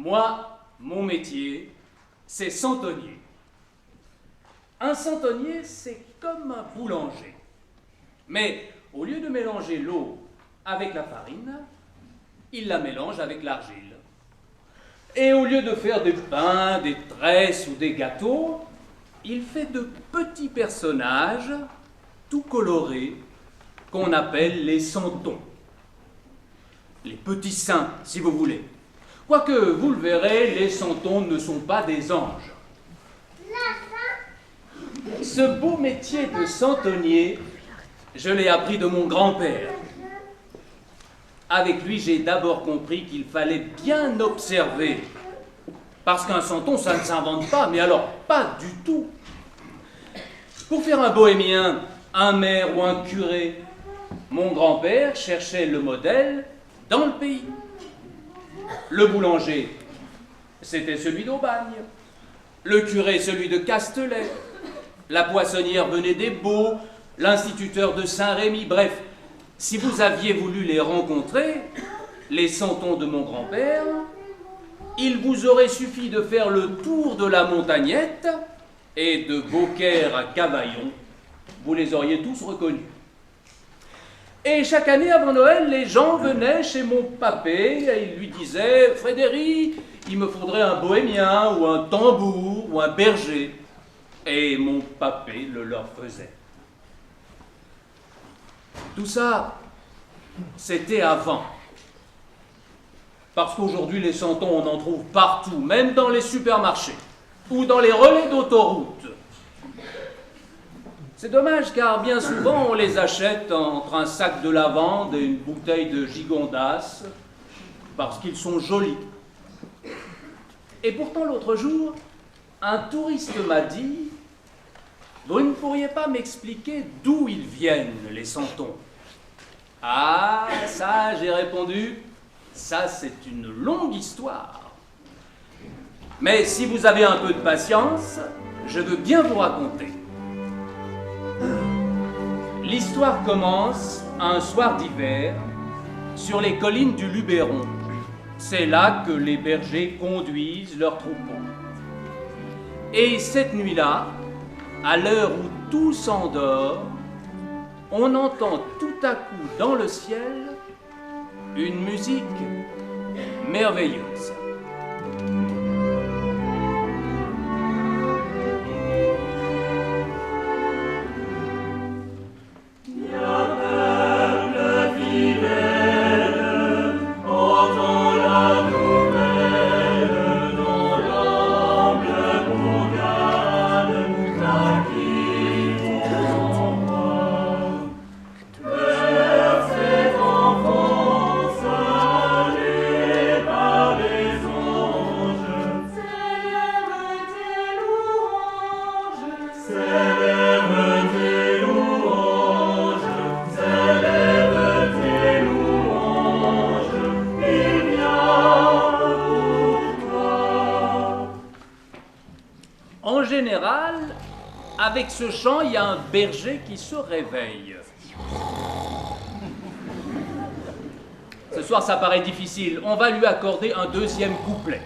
Moi, mon métier, c'est centonnier. Un centonnier, c'est comme un boulanger. Mais au lieu de mélanger l'eau avec la farine, il la mélange avec l'argile. Et au lieu de faire des pains, des tresses ou des gâteaux, il fait de petits personnages tout colorés qu'on appelle les santons. Les petits saints, si vous voulez. Quoique, vous le verrez, les santons ne sont pas des anges. Ce beau métier de centonnier, je l'ai appris de mon grand-père. Avec lui, j'ai d'abord compris qu'il fallait bien observer. Parce qu'un santon, ça ne s'invente pas, mais alors pas du tout. Pour faire un bohémien, un maire ou un curé, mon grand-père cherchait le modèle dans le pays. Le boulanger, c'était celui d'Aubagne. Le curé, celui de Castelet. La poissonnière venait des Baux, l'instituteur de Saint-Rémy. Bref, si vous aviez voulu les rencontrer, les santons de mon grand-père, il vous aurait suffi de faire le tour de la Montagnette et de Beaucaire à Cavaillon. Vous les auriez tous reconnus. Et chaque année avant Noël, les gens venaient chez mon papé et ils lui disaient « Frédéric, il me faudrait un bohémien ou un tambour ou un berger. » Et mon papé le leur faisait. Tout ça, c'était avant. Parce qu'aujourd'hui, les santons, on en trouve partout, même dans les supermarchés ou dans les relais d'autoroute. C'est dommage car bien souvent, on les achète entre un sac de lavande et une bouteille de gigondas parce qu'ils sont jolis. Et pourtant, l'autre jour, un touriste m'a dit « Vous ne pourriez pas m'expliquer d'où ils viennent, les santons ?» Ah, ça, j'ai répondu, ça, c'est une longue histoire. Mais si vous avez un peu de patience, je veux bien vous raconter. L'histoire commence un soir d'hiver sur les collines du Luberon. C'est là que les bergers conduisent leurs troupeaux. Et cette nuit-là, à l'heure où tout s'endort, on entend tout à coup dans le ciel une musique merveilleuse. Avec ce chant, il y a un berger qui se réveille. Ce soir, ça paraît difficile. On va lui accorder un deuxième couplet.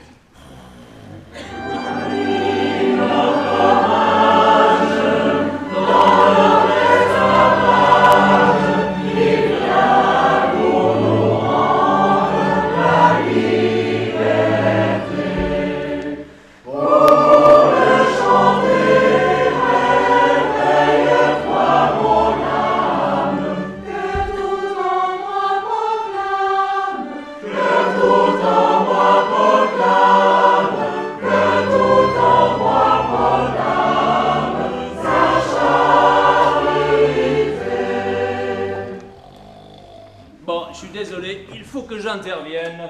J'intervienne.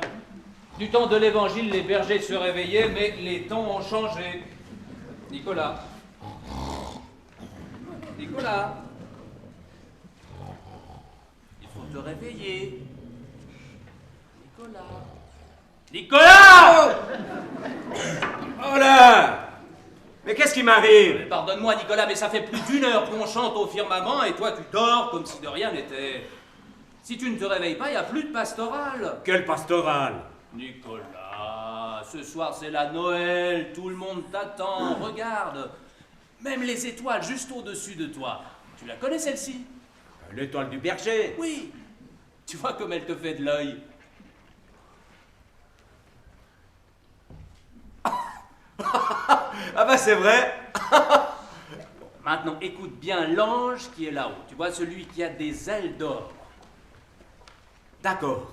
Du temps de l'Évangile, les bergers se réveillaient, mais les temps ont changé. Nicolas. Nicolas. Il faut te réveiller. Nicolas. Nicolas! Oh là! Mais qu'est-ce qui m'arrive? Pardonne-moi, Nicolas, mais ça fait plus d'une heure qu'on chante au firmament et toi tu dors comme si de rien n'était. Si tu ne te réveilles pas, il n'y a plus de pastorale. Quelle pastorale? Nicolas, ce soir c'est la Noël, tout le monde t'attend, regarde. Même les étoiles juste au-dessus de toi. Tu la connais celle-ci? L'étoile du berger. Oui. Tu vois comme elle te fait de l'œil. Ah bah c'est vrai. Maintenant, écoute bien l'ange qui est là-haut. Tu vois celui qui a des ailes d'or. D'accord.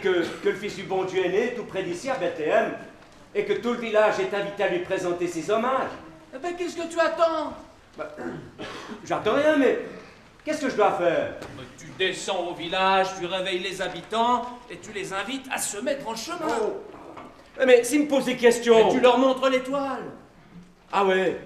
Que le Fils du bon Dieu est né tout près d'ici à Bethléem et que tout le village est invité à lui présenter ses hommages. Eh ben, qu'est-ce que tu attends? J'attends rien, mais qu'est-ce que je dois faire? Tu descends au village, tu réveilles les habitants et tu les invites à se mettre en chemin. Oh. Mais s'ils me posent des questions... Et tu leur montres l'étoile. Ah ouais.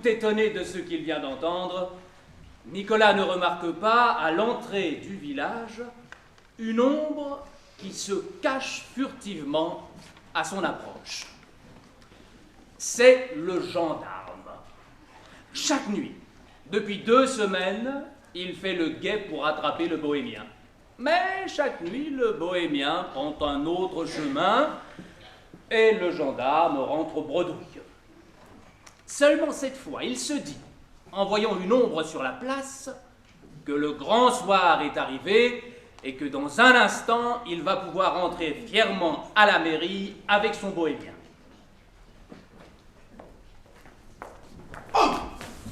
Étonné de ce qu'il vient d'entendre, Nicolas ne remarque pas, à l'entrée du village, une ombre qui se cache furtivement à son approche. C'est le gendarme. Chaque nuit, depuis 2 semaines, il fait le guet pour attraper le bohémien. Mais chaque nuit, le bohémien prend un autre chemin et le gendarme rentre bredouille. Seulement cette fois, il se dit, en voyant une ombre sur la place, que le grand soir est arrivé et que dans un instant, il va pouvoir entrer fièrement à la mairie avec son bohémien. Oh,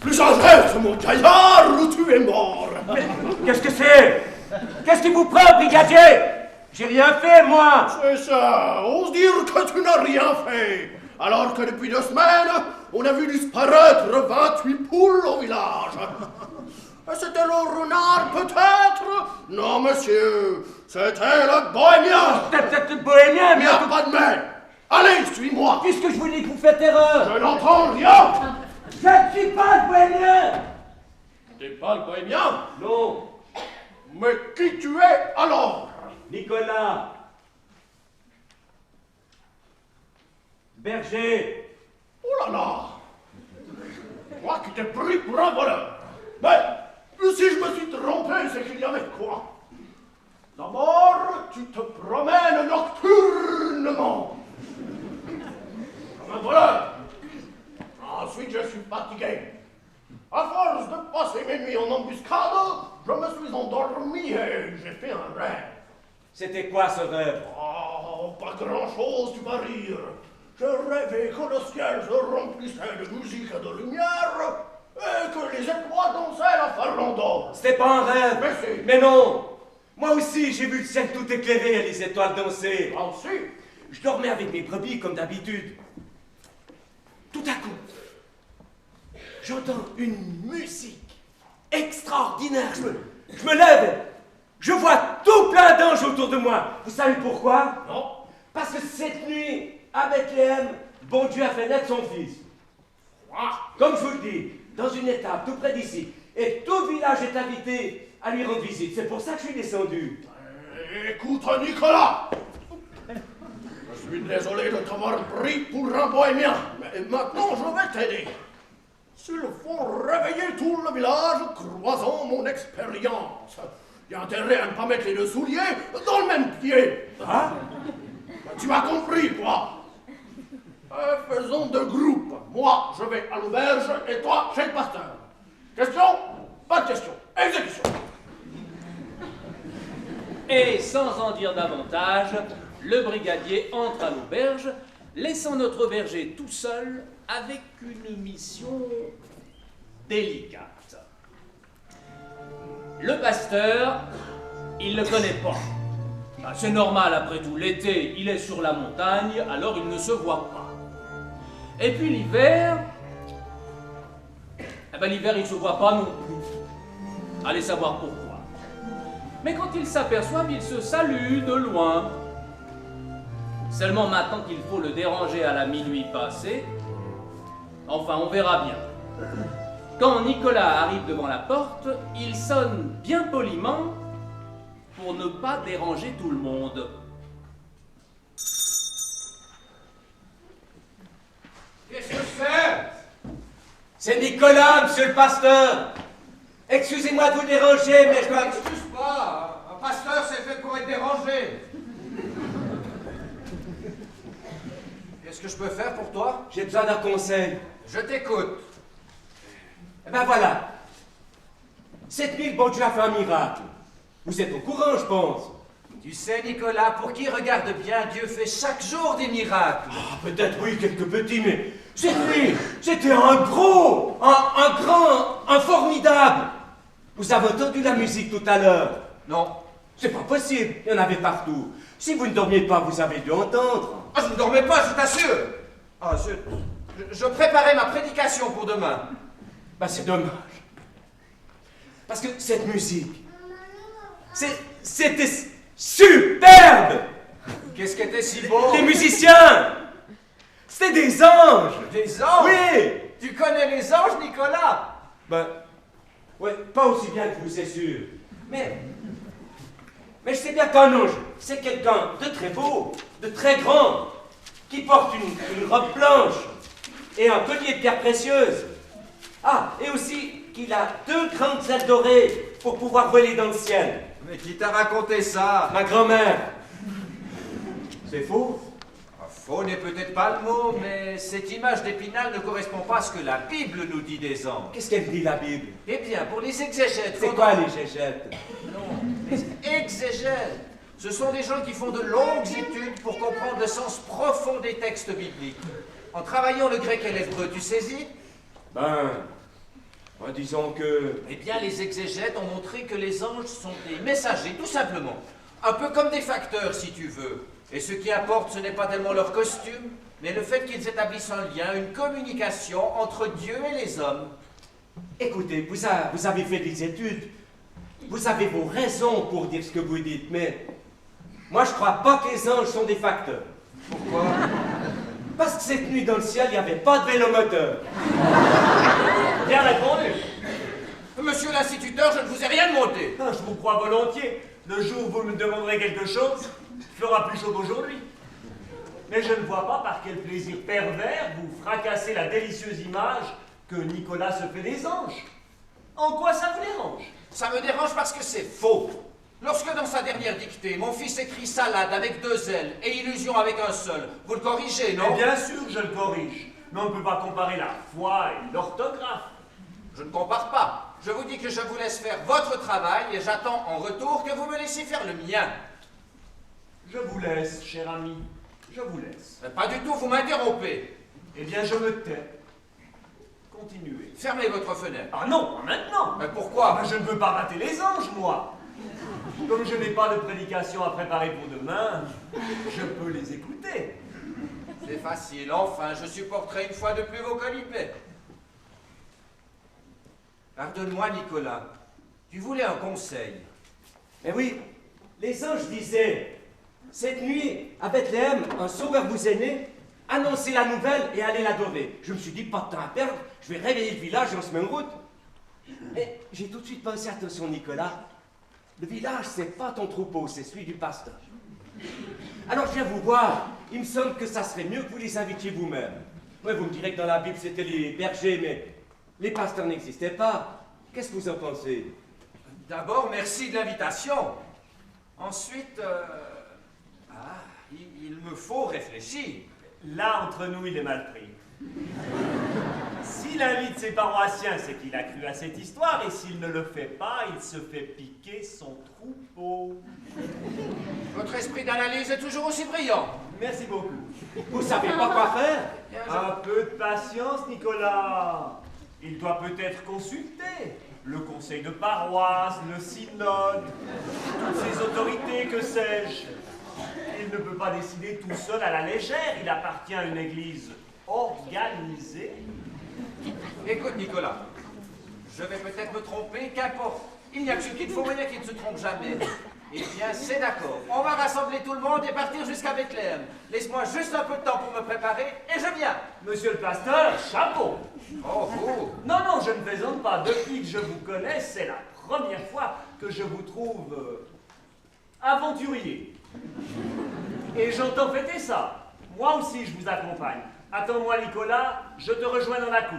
plus en reste, mon gaillard, ou tu es mort. Mais qu'est-ce que c'est? Qu'est-ce qui vous prend, brigadier? J'ai rien fait, moi. C'est ça, ose dire que tu n'as rien fait. Alors que depuis 2 semaines, on a vu disparaître 28 poules au village. C'était le renard, peut-être? Non, monsieur, c'était le bohémien. Peut-être le bohémien, Il mais... n'y a pas de mais. Allez, suis-moi. Puisque je vous dis que vous faites erreur. Je n'entends rien. Je ne suis pas le bohémien. T'es pas le bohémien? Non. Mais qui tu es alors? Nicolas. Berger. Oh là là. Moi qui t'ai pris pour un voleur. Mais, si je me suis trompé, c'est qu'il y avait quoi? D'abord, tu te promènes nocturnement. Comme un voleur. Ensuite, je suis fatigué. À force de passer mes nuits en embuscade, je me suis endormi et j'ai fait un rêve. C'était quoi ce rêve? Oh, pas grand-chose, tu vas rire. Je rêvais que le ciel se remplissait de musique et de lumière, et que les étoiles dansaient la farandole. C'était pas un rêve. Mais si. Mais non. Moi aussi, j'ai vu le ciel tout éclairé et les étoiles danser. Ah aussi? Je dormais avec mes brebis comme d'habitude. Tout à coup, j'entends une musique extraordinaire. Je me lève. Je vois tout plein d'anges autour de moi. Vous savez pourquoi? Non. Parce que cette nuit, à Bethléem, bon Dieu a fait naître son fils. Comme je vous le dis, dans une étape tout près d'ici. Et tout le village est invité à lui rendre visite. C'est pour ça que je suis descendu. Écoute, Nicolas! Je suis désolé de t'avoir pris pour un bohémien, mais maintenant je vais t'aider. S'il faut réveiller tout le village, croisons mon expérience. Il y a intérêt à ne pas mettre les deux souliers dans le même pied. Hein? Tu as compris, quoi? Faisons deux groupes. Moi, je vais à l'auberge et toi, chez le pasteur. Question? Pas de question. Exécution. Et sans en dire davantage, le brigadier entre à l'auberge, laissant notre berger tout seul avec une mission délicate. Le pasteur, il ne le connaît pas. Ah, c'est normal, après tout, l'été, il est sur la montagne, alors il ne se voit pas. Et puis l'hiver, l'hiver, il ne se voit pas non plus. Allez savoir pourquoi. Mais quand ils s'aperçoivent, ils se saluent de loin. Seulement maintenant qu'il faut le déranger à la minuit passée, enfin on verra bien. Quand Nicolas arrive devant la porte, il sonne bien poliment pour ne pas déranger tout le monde. Qu'est-ce que c'est? C'est Nicolas, monsieur le pasteur. Excusez-moi de vous déranger, mais je dois... Excuse pas, un pasteur c'est fait pour être dérangé. Qu'est-ce que je peux faire pour toi? J'ai besoin d'un conseil. Je t'écoute. Eh ben voilà. Cette nuit, bon Dieu a fait un miracle. Vous êtes au courant, je pense. Tu sais, Nicolas, pour qui regarde bien, Dieu fait chaque jour des miracles. Ah, peut-être oui, quelques petits, mais cette nuit, c'était un gros, un grand, un formidable. Vous avez entendu la musique tout à l'heure? Non. C'est pas possible, il y en avait partout. Si vous ne dormiez pas, vous avez dû entendre. Ah, je ne dormais pas, je t'assure. Ah, je préparais ma prédication pour demain. Bah, c'est dommage. Parce que cette musique, c'était superbe. Qu'est-ce qui était si beau? Les musiciens, c'était des anges. Des anges? Oui. Tu connais les anges, Nicolas? Ben, ouais, pas aussi bien que vous, c'est sûr. Mais je sais bien qu'un ange, c'est quelqu'un de très beau, de très grand, qui porte une robe blanche et un collier de pierres précieuses. Ah, et aussi qu'il a 2 grandes ailes dorées pour pouvoir voler dans le ciel. Mais qui t'a raconté ça? Ma grand-mère. C'est faux? Faux n'est peut-être pas le mot, mais cette image d'Épinal ne correspond pas à ce que la Bible nous dit des anges. Qu'est-ce qu'elle dit, la Bible? Eh bien, pour les exégètes... C'est quoi, les gégettes? Non, les exégètes. Ce sont des gens qui font de longues études pour comprendre le sens profond des textes bibliques. En travaillant le grec et l'hébreu, tu saisis? Ben, disons que... Eh bien, les exégètes ont montré que les anges sont des messagers, tout simplement. Un peu comme des facteurs, si tu veux. Et ce qui importe, ce n'est pas tellement leur costume, mais le fait qu'ils établissent un lien, une communication entre Dieu et les hommes. Écoutez, vous avez fait des études. Vous avez vos raisons pour dire ce que vous dites, mais... Moi, je crois pas que les anges sont des facteurs. Pourquoi? Parce que cette nuit dans le ciel, il n'y avait pas de vélomoteur. Bien répondu. Monsieur l'instituteur, je ne vous ai rien demandé. Ah, je vous crois volontiers. Le jour où vous me demanderez quelque chose, il fera plus chaud qu'aujourd'hui. Mais je ne vois pas par quel plaisir pervers vous fracassez la délicieuse image que Nicolas se fait des anges. En quoi ça vous dérange? Ça me dérange parce que c'est faux. Lorsque dans sa dernière dictée, mon fils écrit salade avec 2 ailes et illusion avec un seul, vous le corrigez, non? Mais bien sûr que je le corrige. Mais on ne peut pas comparer la foi et l'orthographe. Je ne compare pas. Je vous dis que je vous laisse faire votre travail et j'attends en retour que vous me laissiez faire le mien. Je vous laisse, cher ami. Je vous laisse. Mais pas du tout, vous m'interrompez. Eh bien, je me tais. Continuez. Fermez votre fenêtre. Ah non, pas maintenant. Mais pourquoi? Je ne veux pas rater les anges, moi. Comme je n'ai pas de prédication à préparer pour demain, je peux les écouter. C'est facile, enfin, je supporterai une fois de plus vos colibets. Pardonne-moi, Nicolas. Tu voulais un conseil. Mais oui, les anges disaient, cette nuit, à Bethléem, un sauveur vous est né, annoncer la nouvelle et aller l'adorer. Je me suis dit, pas de temps à perdre, je vais réveiller le village et on se met en route. Mais j'ai tout de suite pensé, attention Nicolas, le village, c'est pas ton troupeau, c'est celui du pasteur. Alors je viens vous voir, il me semble que ça serait mieux que vous les invitiez vous-même. Ouais, vous me direz que dans la Bible c'était les bergers, mais les pasteurs n'existaient pas. Qu'est-ce que vous en pensez? D'abord, merci de l'invitation. Ensuite, il me faut réfléchir. Là, entre nous, il est mal pris. S'il invite ses paroissiens, c'est qu'il a cru à cette histoire, et s'il ne le fait pas, il se fait piquer son troupeau. Votre esprit d'analyse est toujours aussi brillant. Merci beaucoup. Vous savez pas quoi faire? Un peu de patience, Nicolas. Il doit peut-être consulter le conseil de paroisse, le synode, toutes ces autorités, que sais-je. Il ne peut pas décider tout seul à la légère. Il appartient à une église organisée. Écoute, Nicolas, je vais peut-être me tromper, qu'importe. Il n'y a que ceux qui ne font rien qui ne se trompent jamais. Eh bien, c'est d'accord. On va rassembler tout le monde et partir jusqu'à Bethléem. Laisse-moi juste un peu de temps pour me préparer et je viens. Monsieur le pasteur, chapeau. Oh, vous. Non, non, je ne plaisante pas. Depuis que je vous connais, c'est la première fois que je vous trouve aventurier. Et j'entends fêter ça. Moi aussi, je vous accompagne. Attends-moi, Nicolas, je te rejoins dans la cour.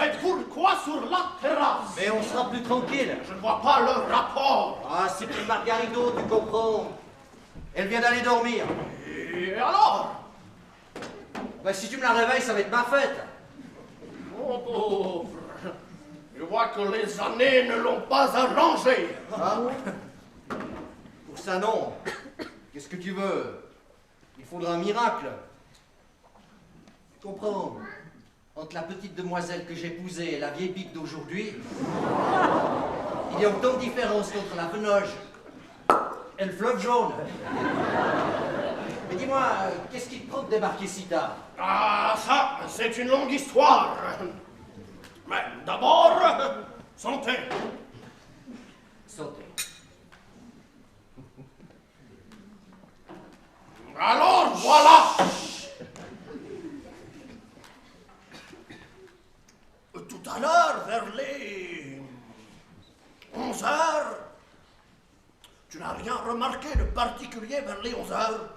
Mais pourquoi sur la terrasse? Mais on sera plus tranquille. Je ne vois pas le rapport. Ah, c'est plus Margarito, tu comprends. Elle vient d'aller dormir. Et alors? Bah, si tu me la réveilles, ça va être ma fête. Mon pauvre, je vois que les années ne l'ont pas arrangé. Hein? Pour ça, non. Qu'est-ce que tu veux? Il faudra un miracle. Tu comprends? Entre la petite demoiselle que j'ai épousée et la vieille pique d'aujourd'hui, il y a autant de différence qu'entre la Venoge et le fleuve jaune. Mais dis-moi, qu'est-ce qui te prend de débarquer si tard? Ah, ça, c'est une longue histoire. Mais d'abord, santé. Santé. Alors, voilà. Tout à l'heure, vers les 11 heures, tu n'as rien remarqué de particulier vers les 11 heures?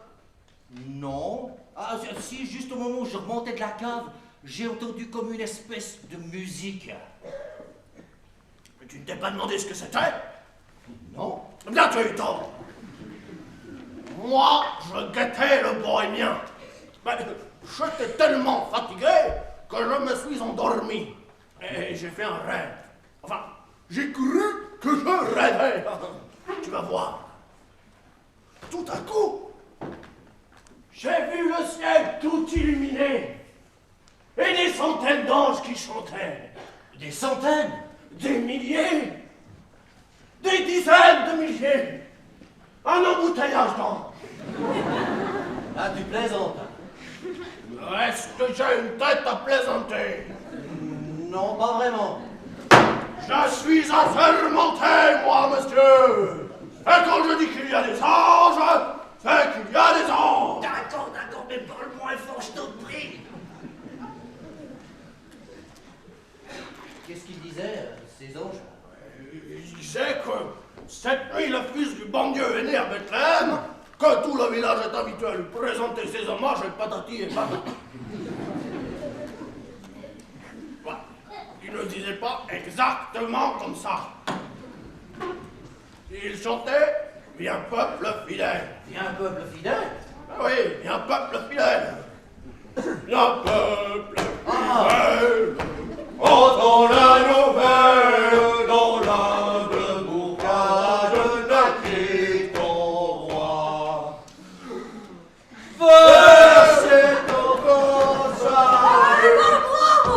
Non. Ah, si, juste au moment où je remontais de la cave, j'ai entendu comme une espèce de musique. Mais tu ne t'es pas demandé ce que c'était? Non. Bien, tu as eu tort. Moi, je guettais le bohémien. Mais j'étais tellement fatigué que je me suis endormi. Et j'ai fait un rêve. Enfin, j'ai cru que je rêvais. Tu vas voir. Tout à coup, j'ai vu le ciel tout illuminé. Et des centaines d'anges qui chantaient. Des centaines? Des milliers. Des dizaines de milliers. Un embouteillage d'anges. Ah, tu plaisantes. Est-ce que j'ai une tête à plaisanter? Non, pas vraiment. Je suis assermenté, moi, monsieur. Et quand je dis qu'il y a des anges, c'est qu'il y a des anges. D'accord, mais parle moins fort, je t'en prie. Qu'est-ce qu'ils disaient, ces anges? Il disait que cette nuit, le fils du bon Dieu est né à Bethléem, que tout le village est habitué à lui présenter ses hommages et patati et patata. Voilà. Il ne disait pas exactement comme ça. Il chantait « Viens peuple fidèle ». Viens, peuple fidèle. Ah oui, viens peuple fidèle. Viens peuple fidèle. Entends la nouvelle dans l'humble bourgade naquit ton roi. Versez ton conseil. Bravo!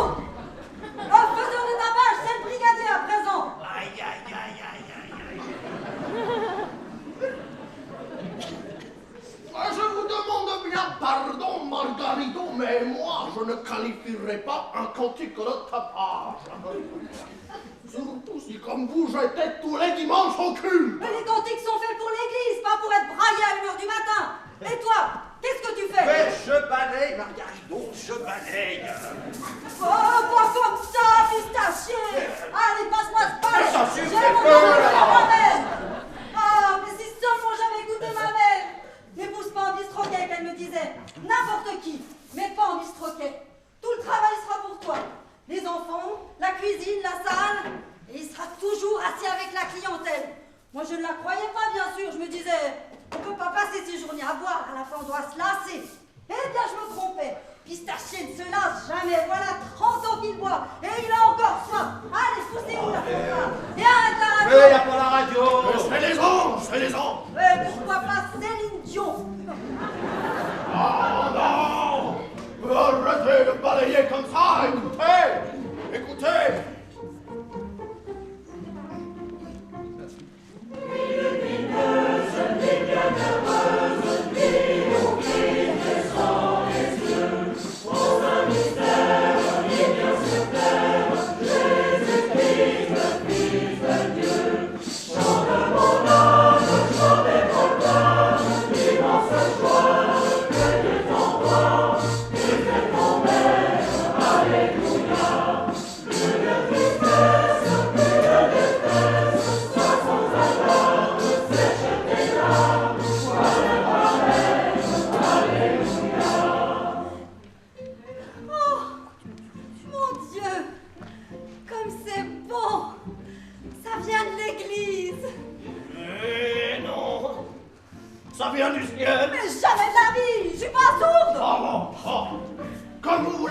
Un faiseur de tabac, c'est le brigadier à présent. Aïe, aïe, aïe, aïe, aïe, aïe. Je vous demande bien pardon, Margarito, mais moi, je ne qualifierais pas un cantique de tapage. Surtout si, comme vous, j'étais tous les dimanches au culte. Mais les cantiques sont faits pour l'église, pas pour être braillés à 1h du matin. Et toi, qu'est-ce que tu fais? Mais je balaye, Margarito, je balaye. Oh, pas comme ça, pistachier. Allez, passe-moi ce pain. Ça suffit, J'ai mon feu, goûter là. ma mère. Ah, mais si seulement j'avais goûté ma mère. N'épouse pas en bistroquet, qu'elle me disait. N'importe qui, mais pas en bistroquet. Tout le travail sera pour toi. Les enfants, la cuisine, la salle. Et il sera toujours assis avec la clientèle. Moi, je ne la croyais pas, bien sûr. Je me disais, on ne peut pas passer ses journées à boire. À la fin, on doit se lasser. Eh bien, je me trompais. Pistachier ne se lasse jamais. Voilà 30 ans qu'il boit. Et il a encore soif. Allez, poussez-vous là. Viens, arrête la radio. Mais y a pas la radio. C'est les anges, c'est les anges. Mais pourquoi pas Céline Dion? Oh non! Arrêtez de balayer comme ça, écoutez! Écoutez! Mystère, il vient sur terre, Jésus-Christ, le Fils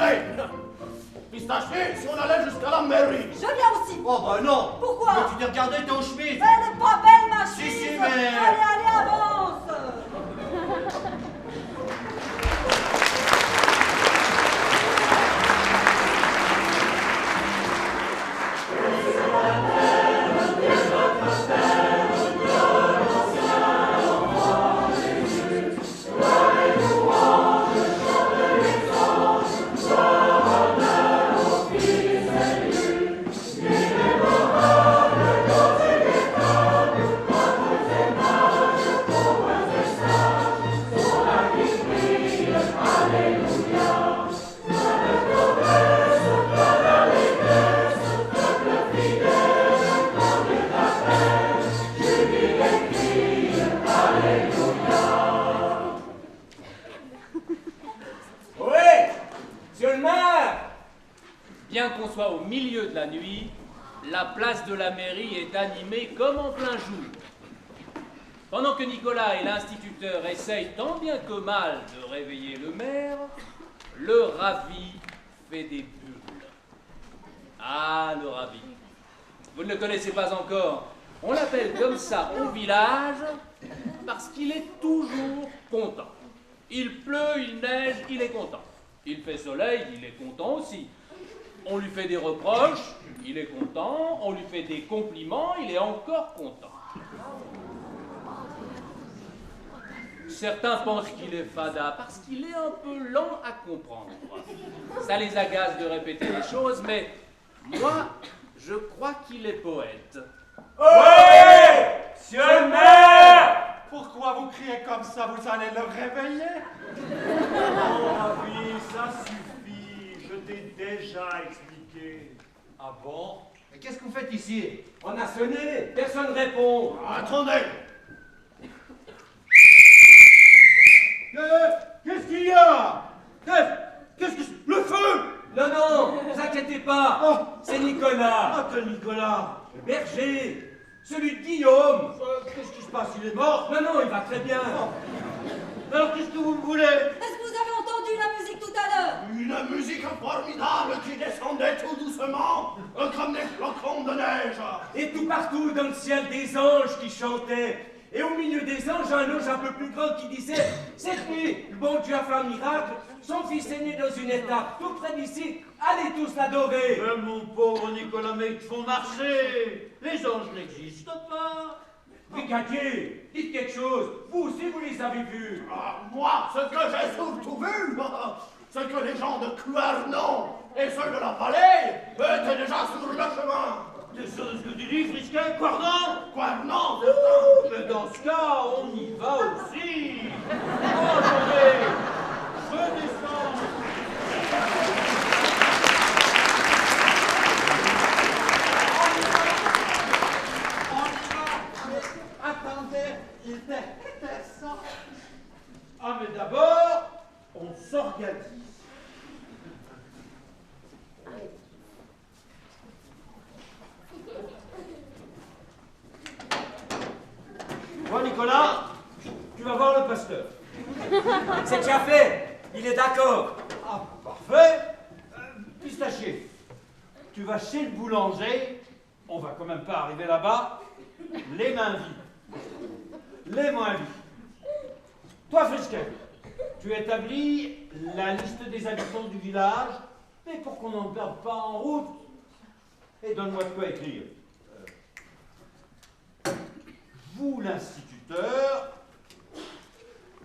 Attendez! Pistachier, si on allait jusqu'à la mairie. Je viens aussi. Oh bah non. Pourquoi? Mais tu t'es regardé ton chemise. Elle n'est pas belle, ma Si, chemise. si, mais- Allez, avance. Bien qu'on soit au milieu de la nuit, la place de la mairie est animée comme en plein jour. Pendant que Nicolas et l'instituteur essayent tant bien que mal de réveiller le maire, le Ravi fait des bulles. Ah, le Ravi. Vous ne le connaissez pas encore. On l'appelle comme ça au village parce qu'il est toujours content. Il pleut, il neige, il est content. Il fait soleil, il est content aussi. On lui fait des reproches, il est content. On lui fait des compliments, il est encore content. Certains pensent qu'il est fada parce qu'il est un peu lent à comprendre. Ça les agace de répéter les choses, mais moi, je crois qu'il est poète. Ouais, monsieur le maire! Pourquoi vous criez comme ça? Vous allez le réveiller? Oh, Ravi, ça suffit. Je t'ai déjà expliqué. Ah bon? Mais qu'est-ce que vous faites ici? On a sonné, personne ne répond. Attendez! Qu'est-ce qu'il y a? Qu'est-ce que c'est? Le feu! Non, non, ne vous inquiétez pas. Oh. C'est Nicolas, Ah, quel Nicolas! le berger, celui de Guillaume. Qu'est-ce qui se passe? Il est mort? Non, non, il va très bien. Alors qu'est-ce que vous me voulez? Est-ce que vous avez entendu la musique tout à l'heure? Une musique formidable qui descendait tout doucement, comme des flocons de neige. Et tout partout dans le ciel, des anges qui chantaient. Et au milieu des anges, un ange un peu plus grand qui disait « Cette nuit, le bon Dieu a fait un miracle. Son fils est né dans une étape tout près d'ici. Allez tous l'adorer. » Mais mon pauvre Nicolas, mais ils te font marcher! Les anges n'existent pas! Brigadier, dites quelque chose. Vous aussi, vous les avez vus. Ah, moi, ce que j'ai surtout vu, c'est que les gens de Cuernon et ceux de la vallée étaient déjà sur le chemin. C'est sûr de ce que tu dis, Frisquet? Pardon? Cuernon, c'est ça. Mais dans ce cas, on y va aussi! Oh, je descends! Attendez, il descend. Ah, mais d'abord, on s'organise. Toi, Nicolas, tu vas voir le pasteur. C'est déjà fait. Il est d'accord. Ah, parfait. Pistachier, tu vas chez le boulanger. On va quand même pas arriver là-bas les mains vides. Les mains vides. Toi, Frisquet, tu établis la liste des habitants du village, mais pour qu'on n'en perde pas en route. Et donne-moi de quoi écrire. Vous, l'instituteur,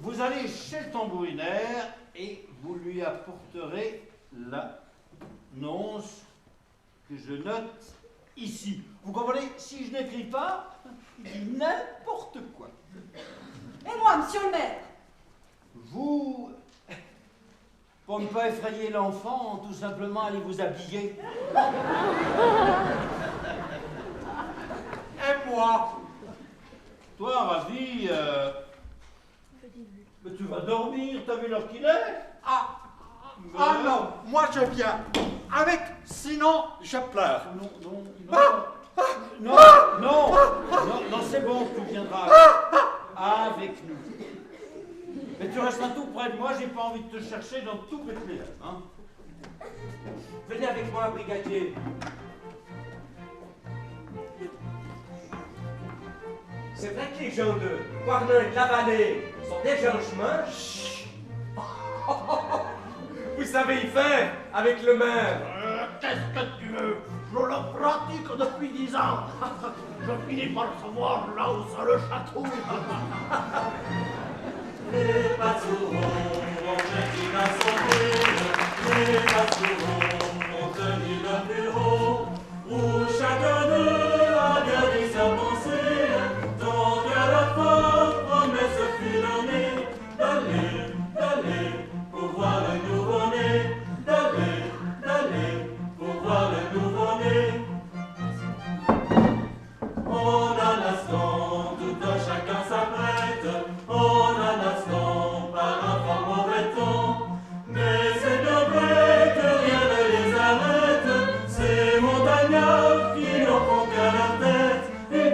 vous allez chez le tambourinaire et vous lui apporterez l'annonce que je note ici. Vous comprenez? Si je n'écris pas, je dis n'importe quoi. Et moi, monsieur le maire? Vous, pour ne pas effrayer l'enfant, tout simplement allez vous habiller. Et moi? Toi, Ravi, mais tu vas dormir, t'as vu l'heure qu'il est? Ah non, moi je viens avec, sinon je pleure. Non, c'est bon, tu viendras avec nous. Mais tu restes un tout près de moi, j'ai pas envie de te chercher dans tout Bethléem, hein. Venez avec moi, brigadier. C'est vrai que les gens de Quarnin et de la vallée sont déjà en chemin. Chut. Vous savez y faire avec le maire. Qu'est-ce que tu veux? Je le pratique depuis 10 ans. Je finis par savoir là où ça le chatouille. Les passereaux ont jeté la soirée, les passereaux ont tenu le bureau, où chacun d'eux a gardé sa pensée, tant qu'à la fin, promesse fut donnée, d'aller, pour voir le nouveau-né, d'aller, pour voir le nouveau-né. En un instant, tout un chacun s'apprête, en un instant, par un fort mauvais temps. Mais c'est de vrai que rien ne les arrête, ces montagnards qui n'en font qu'à leur tête. Ils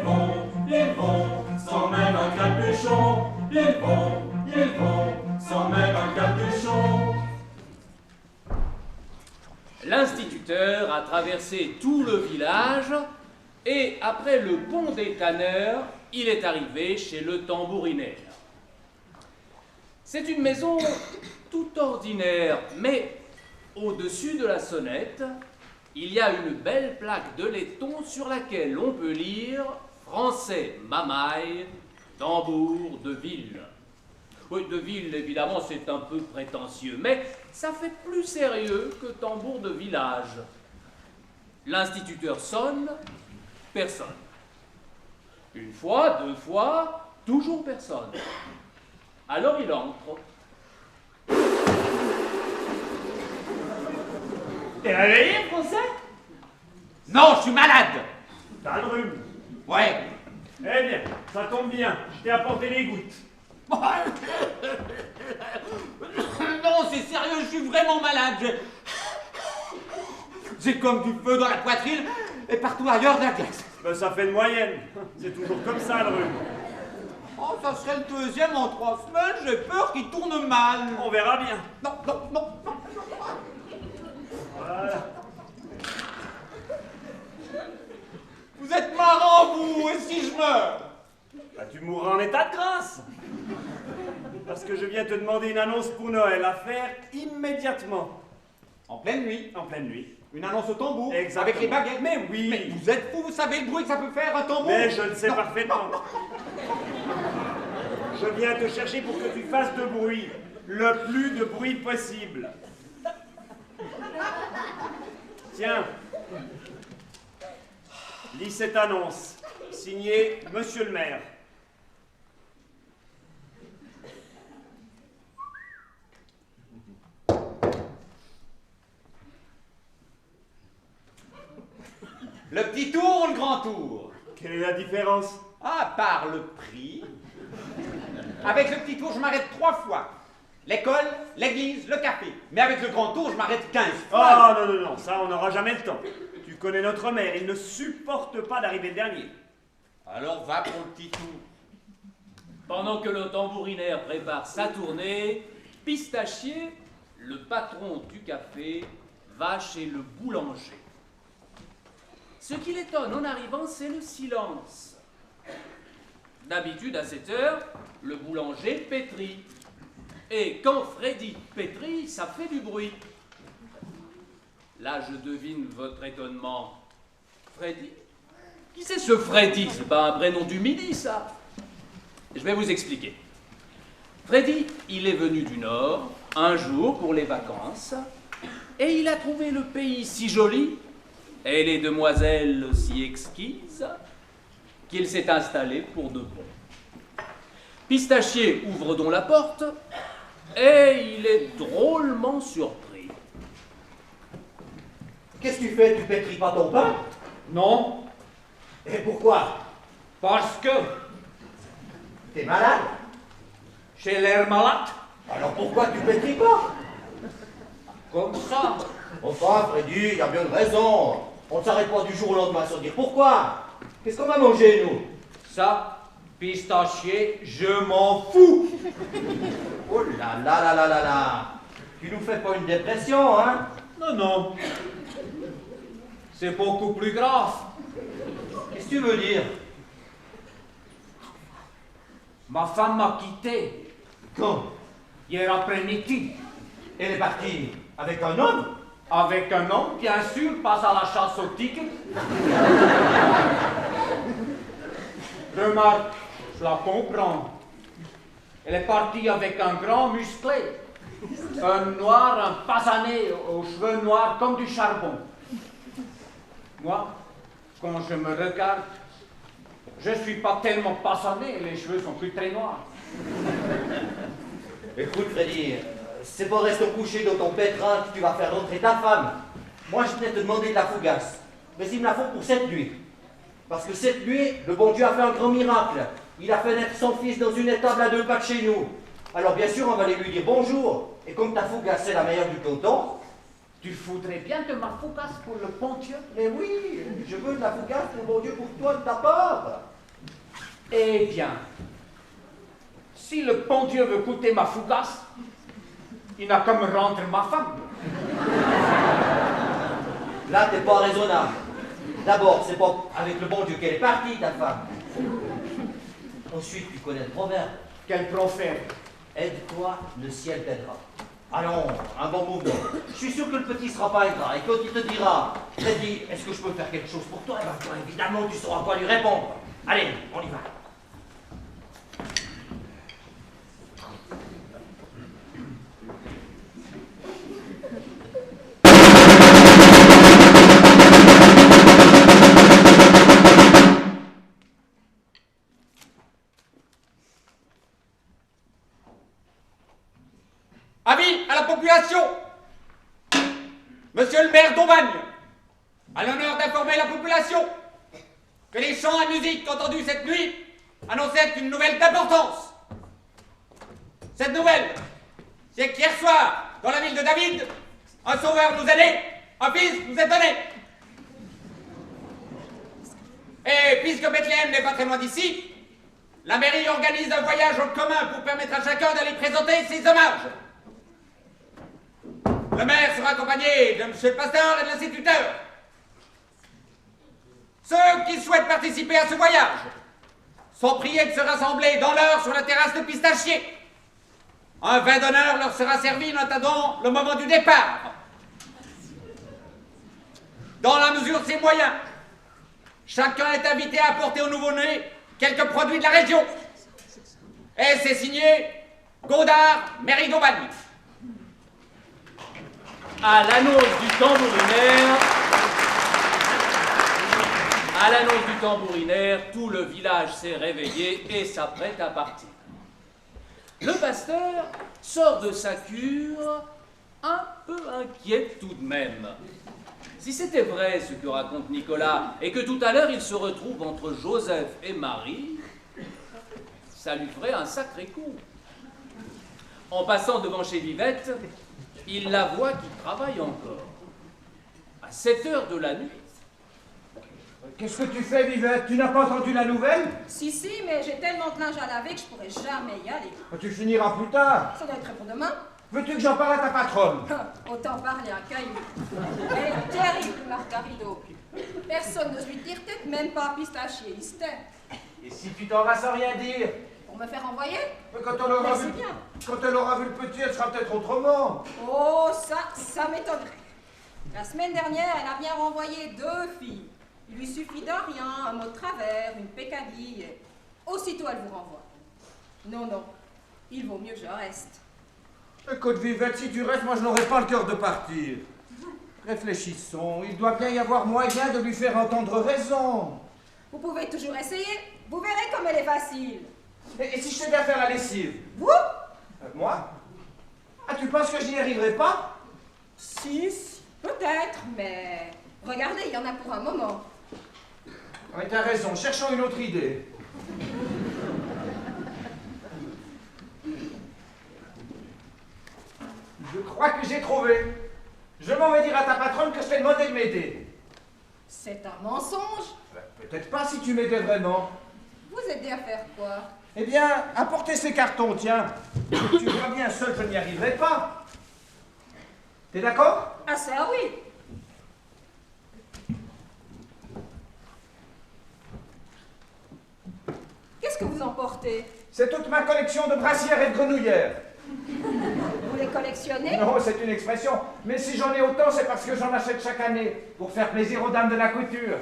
vont, sans même un capuchon. Ils vont, sans même un capuchon. L'instituteur a traversé tout le village et après le pont des tanneurs, il est arrivé chez le tambourinaire. C'est une maison tout ordinaire, mais au-dessus de la sonnette, il y a une belle plaque de laiton sur laquelle on peut lire « Français Mamaille, tambour de ville ». Oui, de ville, évidemment, c'est un peu prétentieux, mais ça fait plus sérieux que tambour de village. L'instituteur sonne, personne. Une fois, deux fois, toujours personne. Alors il entre. T'es réveillé, Français? Non, je suis malade. T'as le rhume. Ouais. Eh bien, ça tombe bien, je t'ai apporté les gouttes. Non, c'est sérieux, je suis vraiment malade. J'ai comme du feu dans la poitrine et partout ailleurs de la glace. Ben, ça fait une moyenne. C'est toujours comme ça, le rhume. Oh, ça serait le deuxième en 3 semaines, j'ai peur qu'il tourne mal. On verra bien. Non. Voilà. Vous êtes marrant, vous, et si je meurs? Bah, tu mourras en état de grâce. Parce que je viens te demander une annonce pour Noël à faire immédiatement. En pleine nuit. En pleine nuit. Une annonce au tambour. Exactement. Avec les baguettes. Mais oui. Mais vous êtes fou, vous savez le bruit que ça peut faire, un tambour? Mais je le sais Non. parfaitement. Je viens te chercher pour que tu fasses de bruit. Le plus de bruit possible. Tiens. Lis cette annonce. Signé Monsieur le maire. Le petit tour ou le grand tour? Quelle est la différence? Ah, par le prix. Avec le petit tour, je m'arrête 3 fois. L'école, l'église, le café. Mais avec le grand tour, je m'arrête 15 fois. Oh non, ça on n'aura jamais le temps. Tu connais notre maire, il ne supporte pas d'arriver le dernier. Alors va pour le petit tour. Pendant que le tambourinaire prépare sa tournée, Pistachier, le patron du café, va chez le boulanger. Ce qui l'étonne en arrivant, c'est le silence. D'habitude, à cette heure, le boulanger pétrit. Et quand Freddy pétrit, ça fait du bruit. Là, je devine votre étonnement. Freddy? Qui c'est ce Freddy? C'est pas un prénom du midi, ça. Je vais vous expliquer. Freddy, il est venu du Nord, un jour pour les vacances, et il a trouvé le pays si joli, et les demoiselles si exquises, qu'il s'est installé pour de bon. Pistachier ouvre donc la porte, et il est drôlement surpris. Qu'est-ce que tu fais? Tu pétris pas ton pain? Non, Et pourquoi? parce que T'es malade? j'ai l'air malade. Alors pourquoi tu pétris pas? Comme ça. Enfin, Freddy, il y a bien une raison. On ne s'arrête pas du jour au lendemain sans dire pourquoi. Qu'est-ce qu'on va manger, nous? Ça, Pistachier, je m'en fous. Oh là là là là là là. Tu nous fais pas une dépression, hein? Non, non. C'est beaucoup plus grave. Qu'est-ce que tu veux dire? Ma femme m'a quitté Quand? hier après-midi. Elle est partie avec un homme? Avec un homme, bien sûr, pas à la chasse au tigre. Remarque, je la comprends. Elle est partie avec un grand musclé. Un noir, un pasané, aux cheveux noirs comme du charbon. Moi, quand je me regarde, je ne suis pas tellement pasané, les cheveux sont plus très noirs. Écoute, Freddy, c'est pas rester couché dans ton pétrin que tu vas faire rentrer ta femme. Moi, je venais te demander de la fougasse. Mais il me la faut pour cette nuit. Parce que cette nuit, le bon Dieu a fait un grand miracle. Il a fait naître son fils dans une étable à 2 pas de chez nous. Alors, bien sûr, on va aller lui dire bonjour. Et comme ta fougasse, c'est la meilleure du canton. Tu voudrais bien de ma fougasse pour le bon Dieu? Mais oui, je veux de la fougasse pour le bon Dieu pour toi de ta part. Eh bien, si le bon Dieu veut goûter ma fougasse, il n'a qu'à me rendre ma femme. Là, t'es pas raisonnable. D'abord, c'est pas avec le bon Dieu qu'elle est partie, ta femme. Ensuite, tu connais le proverbe. Quel prophète? Aide-toi, le ciel t'aidera. Allons, un bon mouvement. Je suis sûr que le petit sera pas ingrat. Et quand il te dira, Freddy, est-ce que je peux faire quelque chose pour toi? Eh ben, toi, évidemment, tu sauras quoi lui répondre. Allez, on y va. Avis à la population. Monsieur le maire d'Aubagne a l'honneur d'informer la population que les chants et musiques entendus cette nuit annonçaient une nouvelle d'importance. Cette nouvelle, c'est qu'hier soir, dans la ville de David, un sauveur nous est né, un fils nous est donné. Et puisque Bethléem n'est pas très loin d'ici, la mairie organise un voyage en commun pour permettre à chacun d'aller présenter ses hommages. Le maire sera accompagné de monsieur le pasteur et de l'instituteur. Ceux qui souhaitent participer à ce voyage sont priés de se rassembler dans l'heure sur la terrasse de Pistachier. Un vin d'honneur leur sera servi en attendant le moment du départ. Dans la mesure de ses moyens, chacun est invité à apporter au nouveau-né quelques produits de la région. Et c'est signé Godard, mairie d'Aubagne. À l'annonce du tambourinaire, tout le village s'est réveillé et s'apprête à partir. Le pasteur sort de sa cure un peu inquiet tout de même. Si c'était vrai ce que raconte Nicolas et que tout à l'heure il se retrouve entre Joseph et Marie, ça lui ferait un sacré coup. En passant devant chez Vivette, il la voit qui travaille encore. À 7 heures de la nuit. Qu'est-ce que tu fais, Vivette? Tu n'as pas entendu la nouvelle? Si, mais j'ai tellement de linge à laver que je pourrais jamais y aller. Tu finiras plus tard. Ça doit être pour demain. Veux-tu que j'en parle à ta patronne? Autant parler à Caillou. Elle est terrible, Margarito. Personne n'ose lui dire tête, même pas Pistachier, il se tait. Et si tu t'en vas sans rien dire? Pour me faire envoyer? Mais quand elle aura Mais vu, c'est bien. quand elle aura vu le petit, elle sera peut-être autrement. Oh, ça m'étonnerait. La semaine dernière, elle a bien renvoyé 2 filles. Il lui suffit de rien, un mot de travers, une pécadille. Et aussitôt, elle vous renvoie. Non, il vaut mieux que je reste. Écoute, Vivette, si tu restes, moi je n'aurai pas le cœur de partir. Réfléchissons, il doit bien y avoir moyen de lui faire entendre raison. Vous pouvez toujours essayer, vous verrez comme elle est facile. Et si je t'aide à faire la lessive? Vous? Moi? Ah, tu penses que je n'y arriverai pas? Si, peut-être, mais regardez, il y en a pour un moment. Ah, mais t'as raison, cherchons une autre idée. Je crois que j'ai trouvé. Je m'en vais dire à ta patronne que je t'ai demandé de m'aider. C'est un mensonge. Peut-être pas si tu m'aidais vraiment. Vous aidez à faire quoi? Eh bien, apporter ces cartons, tiens. Tu vois bien, seul je n'y arriverai pas. T'es d'accord? Ah ça oui. Qu'est-ce que vous emportez? C'est toute ma collection de brassières et de grenouillères. Vous les collectionnez? Non, c'est une expression. Mais si j'en ai autant, c'est parce que j'en achète chaque année, pour faire plaisir aux dames de la couture.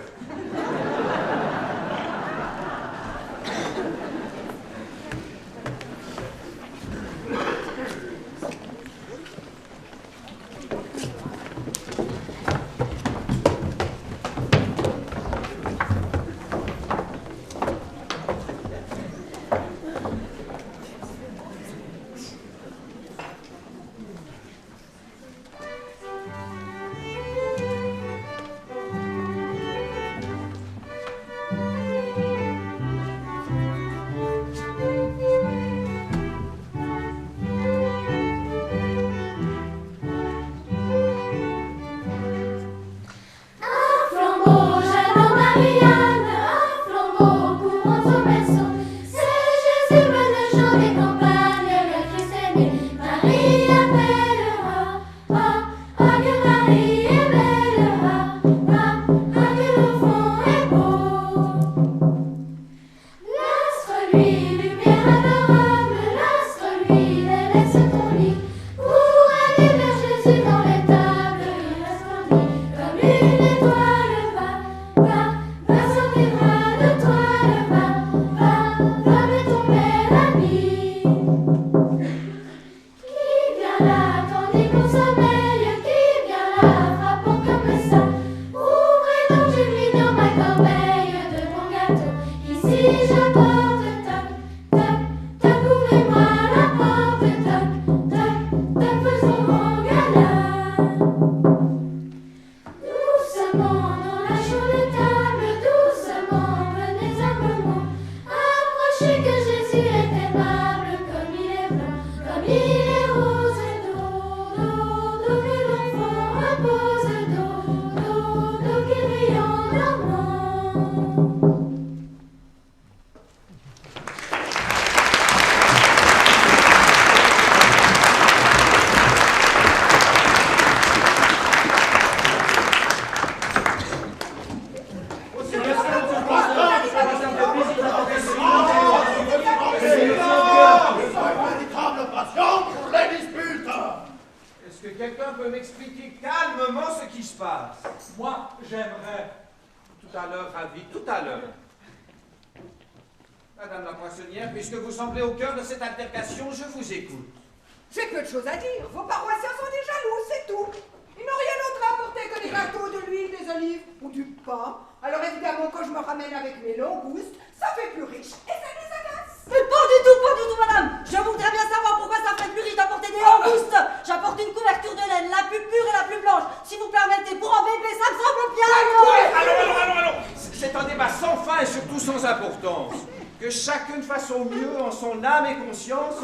J'ai peu de choses à dire. Vos paroissiens sont des jaloux, c'est tout. Ils n'ont rien d'autre à apporter que des gâteaux, de l'huile, des olives ou du pain. Alors évidemment, quand je me ramène avec mes langoustes, ça fait plus riche et ça les agace. Mais pas du tout, madame. Je voudrais bien savoir pourquoi ça fait plus riche d'apporter des langoustes. J'apporte une couverture de laine, la plus pure et la plus blanche. Si vous permettez, pour un bébé, ça me semble bien. Allons. C'est un débat sans fin et surtout sans importance. Que chacune fasse au mieux en son âme et conscience.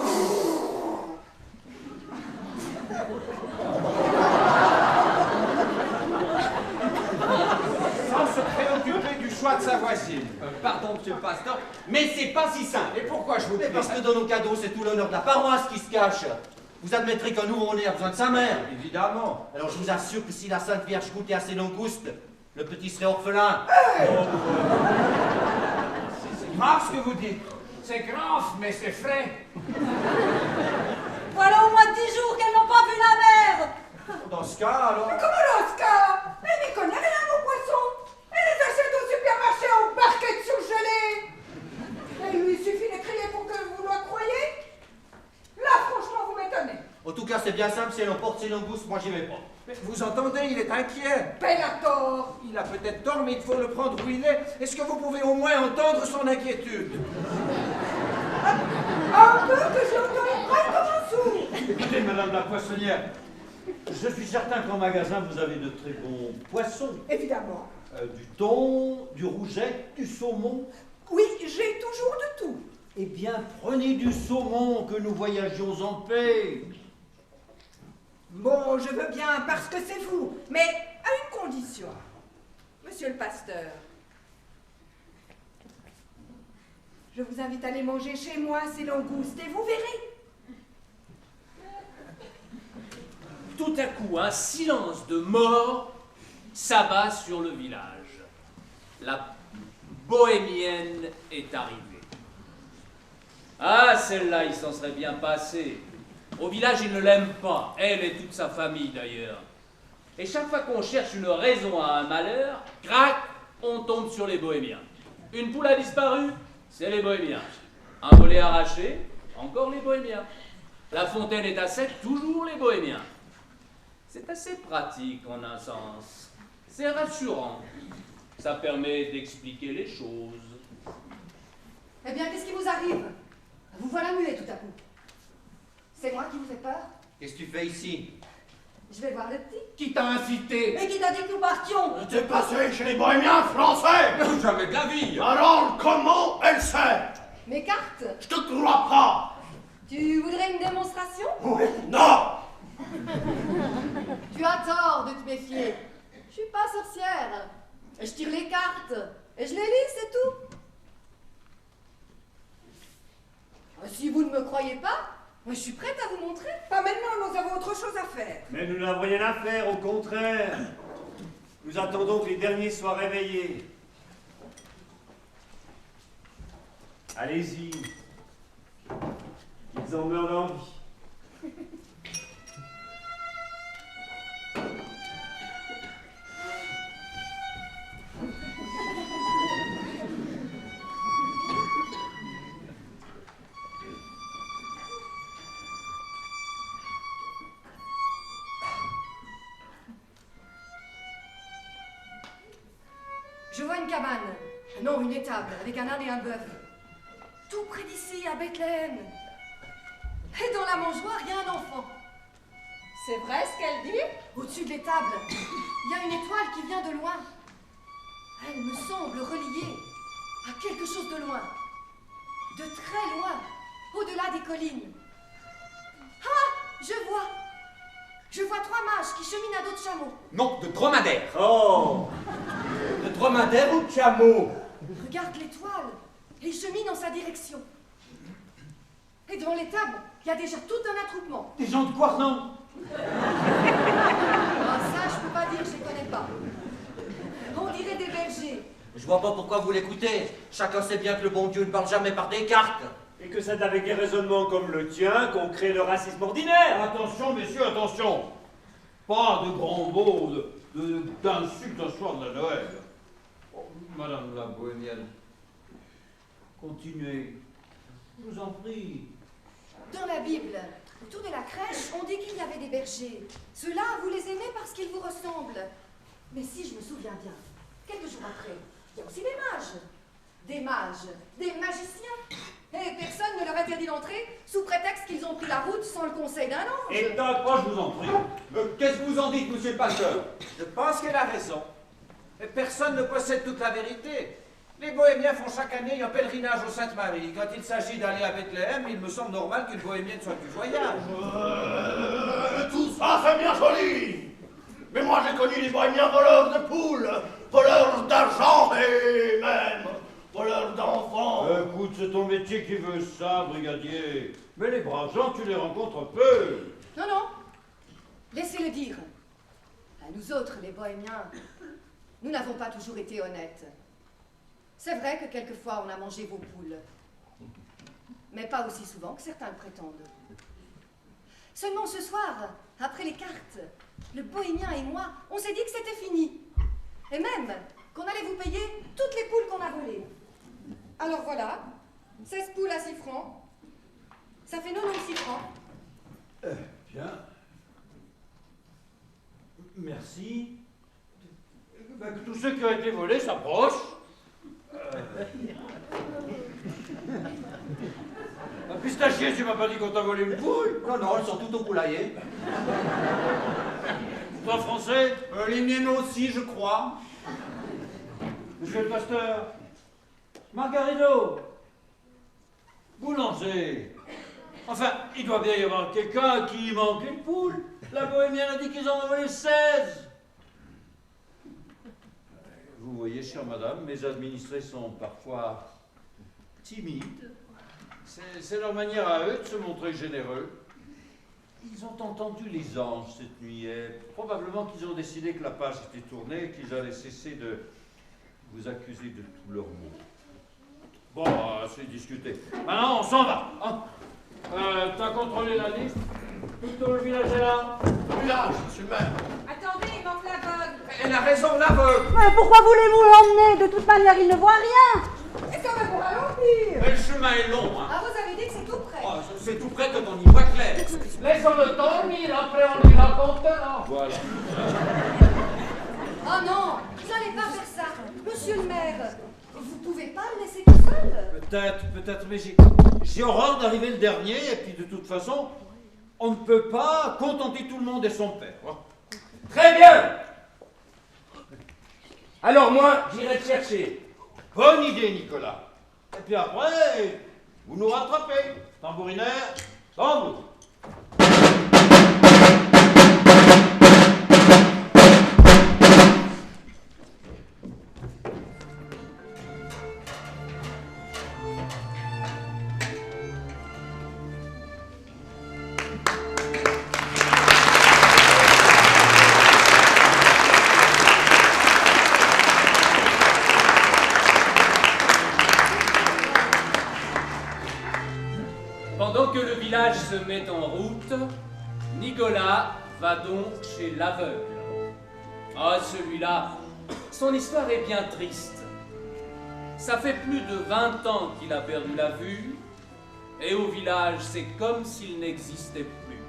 Sans se préoccuper du choix de sa voisine. Pardon, monsieur le pasteur, mais c'est pas si simple. Et pourquoi je vous prie? Parce que dans nos cadeaux, c'est tout l'honneur de la paroisse qui se cache. Vous admettrez qu'un nouveau-né a besoin de sa mère. Évidemment. Alors je vous assure que si la Sainte Vierge goûtait à ses langoustes, le petit serait orphelin. C'est grave ce que vous dites. C'est grave, mais c'est frais. Voilà au moins 10 jours qu'elles n'ont pas vu la mer. Dans ce cas, alors... Mais comment dans ce cas? Elle n'y connaît rien aux poissons. Elle les achète au supermarché en barquettes surgelées. Il lui suffit de crier pour que vous le croyez. Là, franchement, vous m'étonnez. En tout cas, c'est bien simple, si elle emporte ses langoustes, moi j'y vais pas. Mais vous entendez, il est inquiet. Bel a tort. Il a peut-être tort, mais il faut le prendre où il est. Est-ce que vous pouvez au moins entendre son inquiétude? Un peu que je l'entends près comme un sourd. Écoutez, madame la poissonnière, je suis certain qu'en magasin, vous avez de très bons poissons. Évidemment. Du thon, du rouget, du saumon. Oui, j'ai toujours de tout. Eh bien, prenez du saumon, que nous voyagions en paix. Bon, je veux bien parce que c'est vous, mais à une condition. Monsieur le pasteur, je vous invite à aller manger chez moi ces langoustes et vous verrez. tout à coup, un silence de mort s'abat sur le village. La bohémienne est arrivée. Ah, celle-là, il s'en serait bien passé. Au village, ils ne l'aiment pas, elle et toute sa famille d'ailleurs. Et chaque fois qu'on cherche une raison à un malheur, crac, on tombe sur les bohémiens. Une poule a disparu, c'est les bohémiens. Un volet arraché, encore les bohémiens. La fontaine est à sec, toujours les bohémiens. C'est assez pratique en un sens. C'est rassurant. Ça permet d'expliquer les choses. Eh bien, qu'est-ce qui vous arrive? Vous voilà muet tout à coup. C'est moi qui vous fais peur? Qu'est-ce que tu fais ici? Je vais voir le petit. Qui t'a incité? Et qui t'a dit que nous partions? T'es passé chez les bohémiens français. Jamais de la vie. Alors comment elle sait? Mes cartes? Je te crois pas. Tu voudrais une démonstration? Oui. Non. Tu as tort de te méfier. Je suis pas sorcière. Je tire les cartes et je les lis, c'est tout. Si vous ne me croyez pas, je suis prête à vous montrer. Pas maintenant, nous avons autre chose à faire. Mais nous n'avons rien à faire, au contraire. Nous attendons que les derniers soient réveillés. Allez-y. Ils en meurent d'envie. Je vois une cabane. Non, une étable, avec un âne et un bœuf. Tout près d'ici, à Bethléem. Et dans la mangeoire, il y a un enfant. C'est vrai ce qu'elle dit? Au-dessus de l'étable, il y a une étoile qui vient de loin. Elle me semble reliée à quelque chose de loin. De très loin, au-delà des collines. Ah, je vois. Je vois 3 mages qui cheminent à dos de chameau. Non, de dromadaire. Oh! De dromadaire ou de chameau? Regarde l'étoile, et ils cheminent dans sa direction. Et devant l'étable, il y a déjà tout un attroupement. Des gens de Quarnon? Ah, ça, je peux pas dire, je les connais pas. On dirait des bergers. Je vois pas pourquoi vous l'écoutez. Chacun sait bien que le bon Dieu ne parle jamais par des cartes. Et que c'est avec des raisonnements comme le tien qu'on crée le racisme ordinaire. Attention, messieurs, attention. Pas de grands mots, d'insultes au soir de la Noël. Oh, Madame la bohémienne, continuez. Je vous en prie. Dans la Bible, autour de la crèche, on dit qu'il y avait des bergers. Ceux-là, vous les aimez parce qu'ils vous ressemblent. Mais si je me souviens bien, quelques jours après, il y a aussi des mages. Des magiciens. Et personne ne leur interdit d'entrer sous prétexte qu'ils ont pris la route sans le conseil d'un ange. Et tant que moi, je vous en prie. Qu'est-ce que vous en dites, monsieur le pasteur? Je pense qu'elle a raison. Mais personne ne possède toute la vérité. Les bohémiens font chaque année un pèlerinage au Sainte-Marie. Quand il s'agit d'aller à Bethléem, il me semble normal qu'une bohémienne soit du voyage. Tout ça, c'est bien joli. Mais moi, j'ai connu les bohémiens voleurs de poules, voleurs d'argent et même voleurs d'enfants. Écoute, c'est ton métier qui veut ça, brigadier. Mais les braves gens, tu les rencontres peu. Non, non. Laissez-le dire. À nous autres, les bohémiens, nous n'avons pas toujours été honnêtes. C'est vrai que quelquefois on a mangé vos poules. Mais pas aussi souvent que certains le prétendent. Seulement ce soir, après les cartes, le bohémien et moi, on s'est dit que c'était fini. Et même qu'on allait vous payer toutes les poules qu'on a volées. Alors voilà, 16 poules à 6 francs. Ça fait 96 francs. Bien. Merci. Ben, que tous ceux qui ont été volés s'approchent. Pistachier, tu m'as pas dit qu'on t'a volé une poule? Non, non, elles sont toutes au poulailler. Toi, français? Les miennes aussi, je crois. Monsieur le pasteur? Margarino? Boulanger? Enfin, il doit bien y avoir quelqu'un qui manque une poule. La bohémienne a dit qu'ils en ont volé 16. Vous voyez, chère madame, mes administrés sont parfois timides. C'est leur manière à eux de se montrer généreux. Ils ont entendu les anges cette nuit et probablement qu'ils ont décidé que la page était tournée et qu'ils allaient cesser de vous accuser de tous leurs maux. Bon, c'est discuté. Maintenant, on s'en va. Hein. T'as contrôlé la liste? Tout le village est là? Le village, monsieur le maire. Attendez, il manque l'aveugle. Elle a raison, l'aveugle. Mais pourquoi voulez-vous l'emmener? De toute manière, il ne voit rien. Et ça va vous ralentir. Mais le chemin est long, hein. Ah, vous avez dit que c'est tout près. Oh, c'est tout près quand on y voit clair. Laissons-le dormir, après on lui racontera. Voilà. Oh non, vous n'allez pas faire ça. Monsieur le maire, vous pouvez pas le laisser tout seul. Peut-être, mais j'ai horreur d'arriver le dernier, et puis de toute façon, on ne peut pas contenter tout le monde et son père. Hein. Très bien. Alors moi, j'irai te chercher. Bonne idée, Nicolas. Et puis après, vous nous rattrapez. Tambourinaire, tambour. Pendant que le village se met en route, Nicolas va donc chez l'aveugle. Ah, celui-là, son histoire est bien triste. Ça fait plus de 20 ans qu'il a perdu la vue, et au village, c'est comme s'il n'existait plus.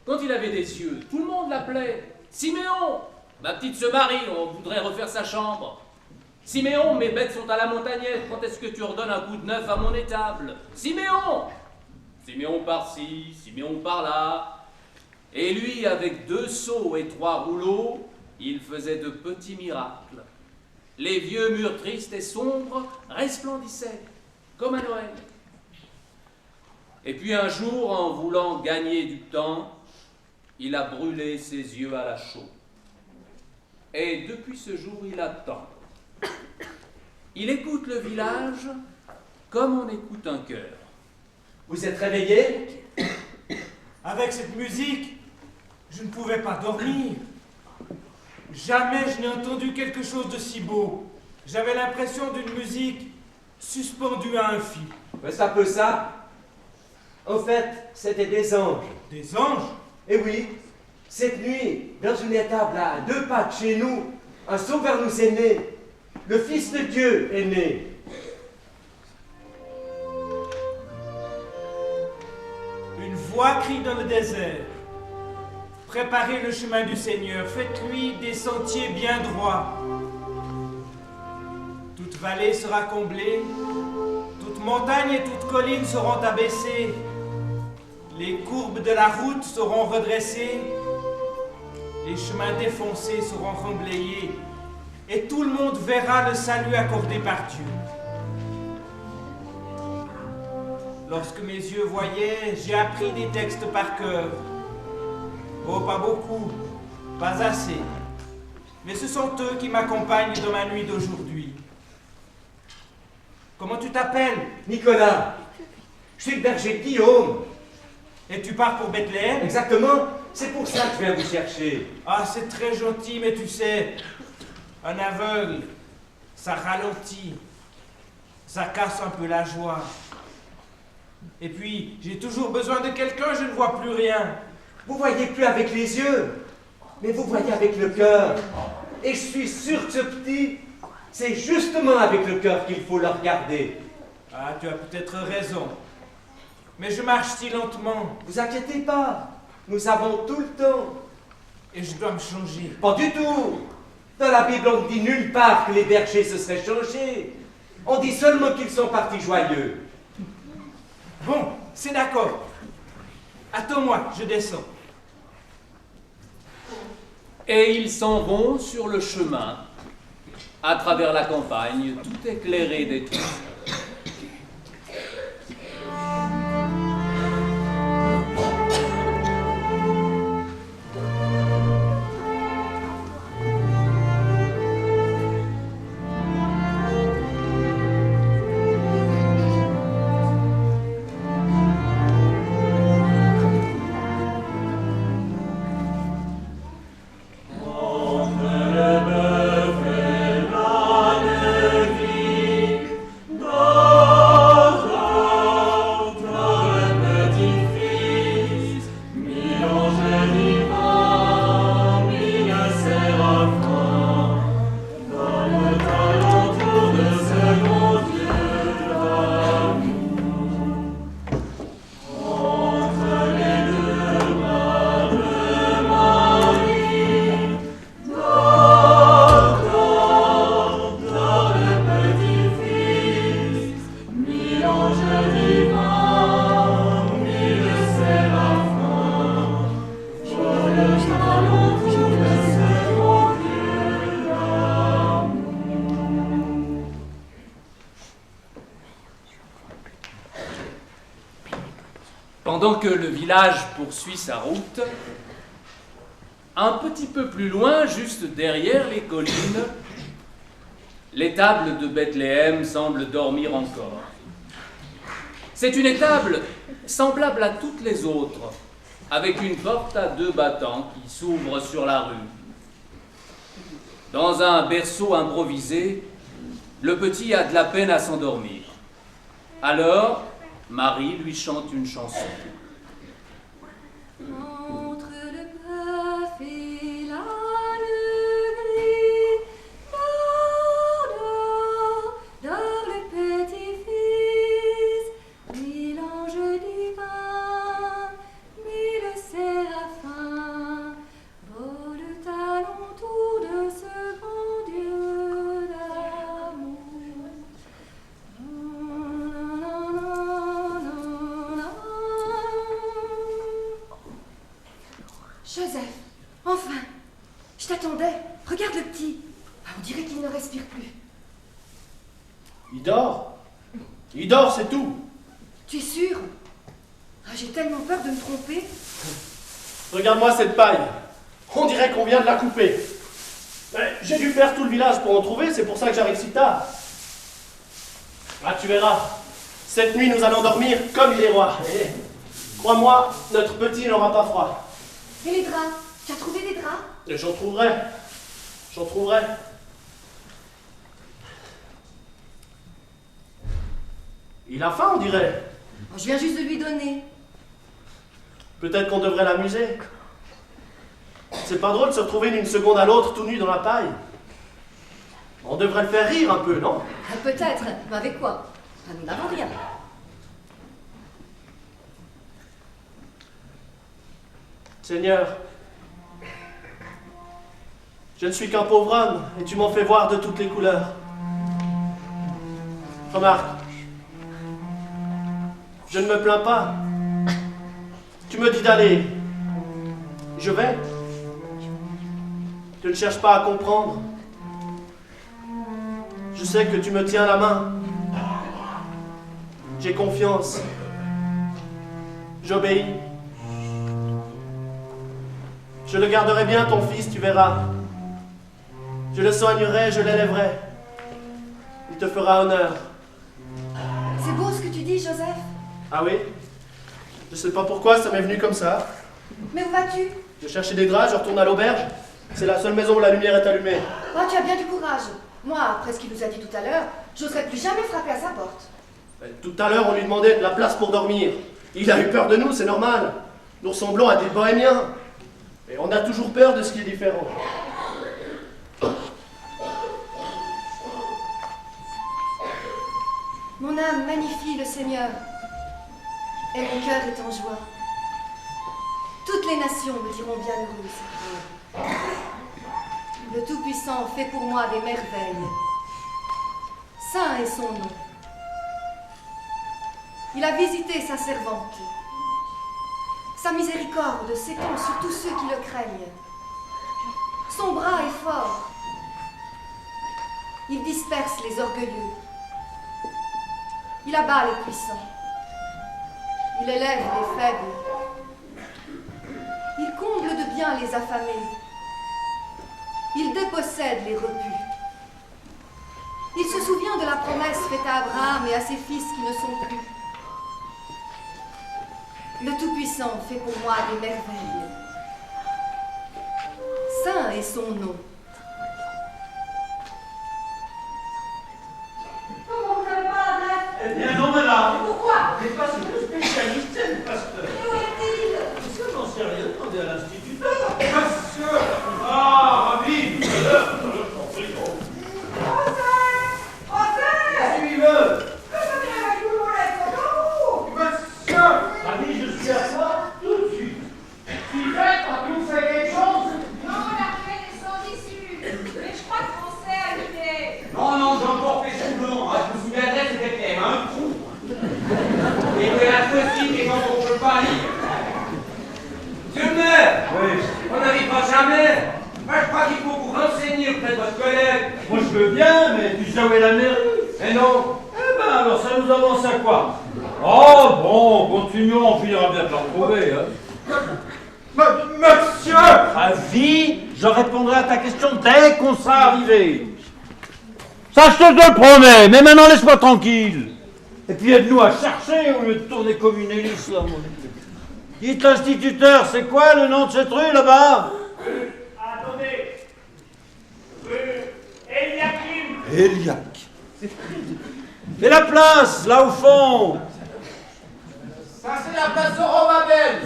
Quand il avait des yeux, tout le monde l'appelait « Siméon, ma petite se marie, on voudrait refaire sa chambre. » « Siméon, mes bêtes sont à la montagnette, quand est-ce que tu redonnes un coup de neuf à mon étable? Siméon !» Siméon par-ci, Siméon par-là. Et lui, avec 2 seaux et 3 rouleaux, il faisait de petits miracles. Les vieux murs tristes et sombres resplendissaient, comme à Noël. Et puis un jour, en voulant gagner du temps, il a brûlé ses yeux à la chaux. Et depuis ce jour, il attend. Il écoute le village comme on écoute un cœur. Vous êtes réveillé? Avec cette musique, je ne pouvais pas dormir. Jamais je n'ai entendu quelque chose de si beau. J'avais l'impression d'une musique suspendue à un fil. Ben, c'est un peu ça. En fait, c'était des anges. Des anges? Eh oui, cette nuit, dans une étable à 2 pas de chez nous, un sauveur nous est né. Le Fils de Dieu est né. Une voix crie dans le désert. Préparez le chemin du Seigneur, faites-lui des sentiers bien droits. Toute vallée sera comblée, toute montagne et toute colline seront abaissées, les courbes de la route seront redressées, les chemins défoncés seront remblayés, et tout le monde verra le salut accordé par Dieu. Lorsque mes yeux voyaient, j'ai appris des textes par cœur. Oh, pas beaucoup, pas assez. Mais ce sont eux qui m'accompagnent dans ma nuit d'aujourd'hui. Comment tu t'appelles? Nicolas. Je suis le berger de Guillaume. Et tu pars pour Bethléem? Exactement. C'est pour ça que je viens vous chercher. Ah, c'est très gentil, mais tu sais, un aveugle, ça ralentit. Ça casse un peu la joie. Et puis, j'ai toujours besoin de quelqu'un, je ne vois plus rien. Vous voyez plus avec les yeux, mais vous voyez avec le cœur. Et je suis sûr que ce petit, c'est justement avec le cœur qu'il faut le regarder. Ah, tu as peut-être raison. Mais je marche si lentement. Vous inquiétez pas, nous avons tout le temps. Et je dois me changer. Pas du tout. Dans la Bible, on ne dit nulle part que les bergers se seraient changés. On dit seulement qu'ils sont partis joyeux. Bon, c'est d'accord. Attends-moi, je descends. Et ils s'en vont sur le chemin, à travers la campagne, tout éclairé d'étoiles. Pendant que le village poursuit sa route, un petit peu plus loin, juste derrière les collines, l'étable de Bethléem semble dormir encore. C'est une étable semblable à toutes les autres, avec une porte à 2 battants qui s'ouvre sur la rue. Dans un berceau improvisé, le petit a de la peine à s'endormir. Alors, Marie lui chante une chanson. Entre le bœuf et l'âne gris, dort le petit fils, ni l'ange divin, ni le séraphin, volent alentour de ce grand Dieu d'amour. Joseph, enfin, je t'attendais. Regarde le petit. Ah, on dirait qu'il ne respire plus. Il dort. Il dort, c'est tout. Tu es sûr? Ah, j'ai tellement peur de me tromper. Regarde-moi cette paille. On dirait qu'on vient de la couper. J'ai dû faire tout le village pour en trouver, c'est pour ça que j'arrive si tard. Ah, tu verras. Cette nuit, nous allons dormir comme des rois. Et crois-moi, notre petit n'aura pas froid. Et les draps? Tu as trouvé des draps? Et j'en trouverai. J'en trouverai. Il a faim, on dirait. Oh, je viens juste de lui donner. Peut-être qu'on devrait l'amuser. C'est pas drôle de se retrouver d'une seconde à l'autre tout nu dans la paille. On devrait le faire rire un peu, non? Peut-être, mais avec quoi? Ah, nous n'avons rien. Seigneur, je ne suis qu'un pauvre homme et tu m'en fais voir de toutes les couleurs. Remarque, je ne me plains pas. Tu me dis d'aller. Je vais. Je ne cherche pas à comprendre. Je sais que tu me tiens la main. J'ai confiance. J'obéis. Je le garderai bien, ton fils, tu verras. Je le soignerai, je l'élèverai. Il te fera honneur. C'est beau ce que tu dis, Joseph. Ah oui? Je sais pas pourquoi, ça m'est venu comme ça. Mais où vas-tu? Je cherchais des draps, je retourne à l'auberge. C'est la seule maison où la lumière est allumée. Oh, tu as bien du courage. Moi, après ce qu'il nous a dit tout à l'heure, j'oserais plus jamais frapper à sa porte. Tout à l'heure, on lui demandait de la place pour dormir. Il a eu peur de nous, c'est normal. Nous ressemblons à des bohémiens. Et on a toujours peur de ce qui est différent. Mon âme magnifie le Seigneur, et mon cœur est en joie. Toutes les nations me diront bienheureuse. Le Tout-Puissant fait pour moi des merveilles. Saint est son nom. Il a visité sa servante. Sa miséricorde s'étend sur tous ceux qui le craignent. Son bras est fort. Il disperse les orgueilleux. Il abat les puissants. Il élève les faibles. Il comble de bien les affamés. Il dépossède les repus. Il se souvient de la promesse faite à Abraham et à ses fils qui ne sont plus. Le Tout-Puissant fait pour moi des merveilles. Saint est son nom. Comment vous n'avez pas l'adresse? Eh bien non, madame. Pourquoi? Mais parce que le spécialiste, c'est le pasteur. Et où est-il? Est-ce que j'en sais rien? Demandez à l'instituteur. Pasteur. Ah, ravi. Tout à l'heure, j'en prie. Joseph! Joseph! Qu'est-ce qu'il veut? Que je viens avec vous, mon lettre d'amour! Pasteur. Ravi, je suis à toi tout de suite. Fillette, as-tu fait quelque chose? Non, l'armée est sans issue. Mais je crois qu'on sait arriver. Non, non, j'ai encore fait semblant. Hein. Je me souviendrai, c'était quand même un trou. Et de la possible et quand on ne peut pas lire. Monsieur le maire, Oui. on n'arrivera jamais. Moi, je crois qu'il faut vous renseigner auprès de votre collègue. Moi je veux bien, mais tu sais où est la mairie? Mais non. Eh ben alors ça nous avance à quoi? Oh bon, on continue. continuons, on finira bien par retrouver. Hein. Monsieur! Ravi, je répondrai à ta question dès qu'on sera arrivé. Ça, je te le promets, mais maintenant laisse-moi tranquille. Et puis aide-nous à chercher au lieu de tourner comme une hélice là. Dites l'instituteur, c'est quoi le nom de cette rue là-bas? Attendez. Rue Eliakim. Eliakim. Et la place, là au fond? Ça, c'est la place Zorobabel.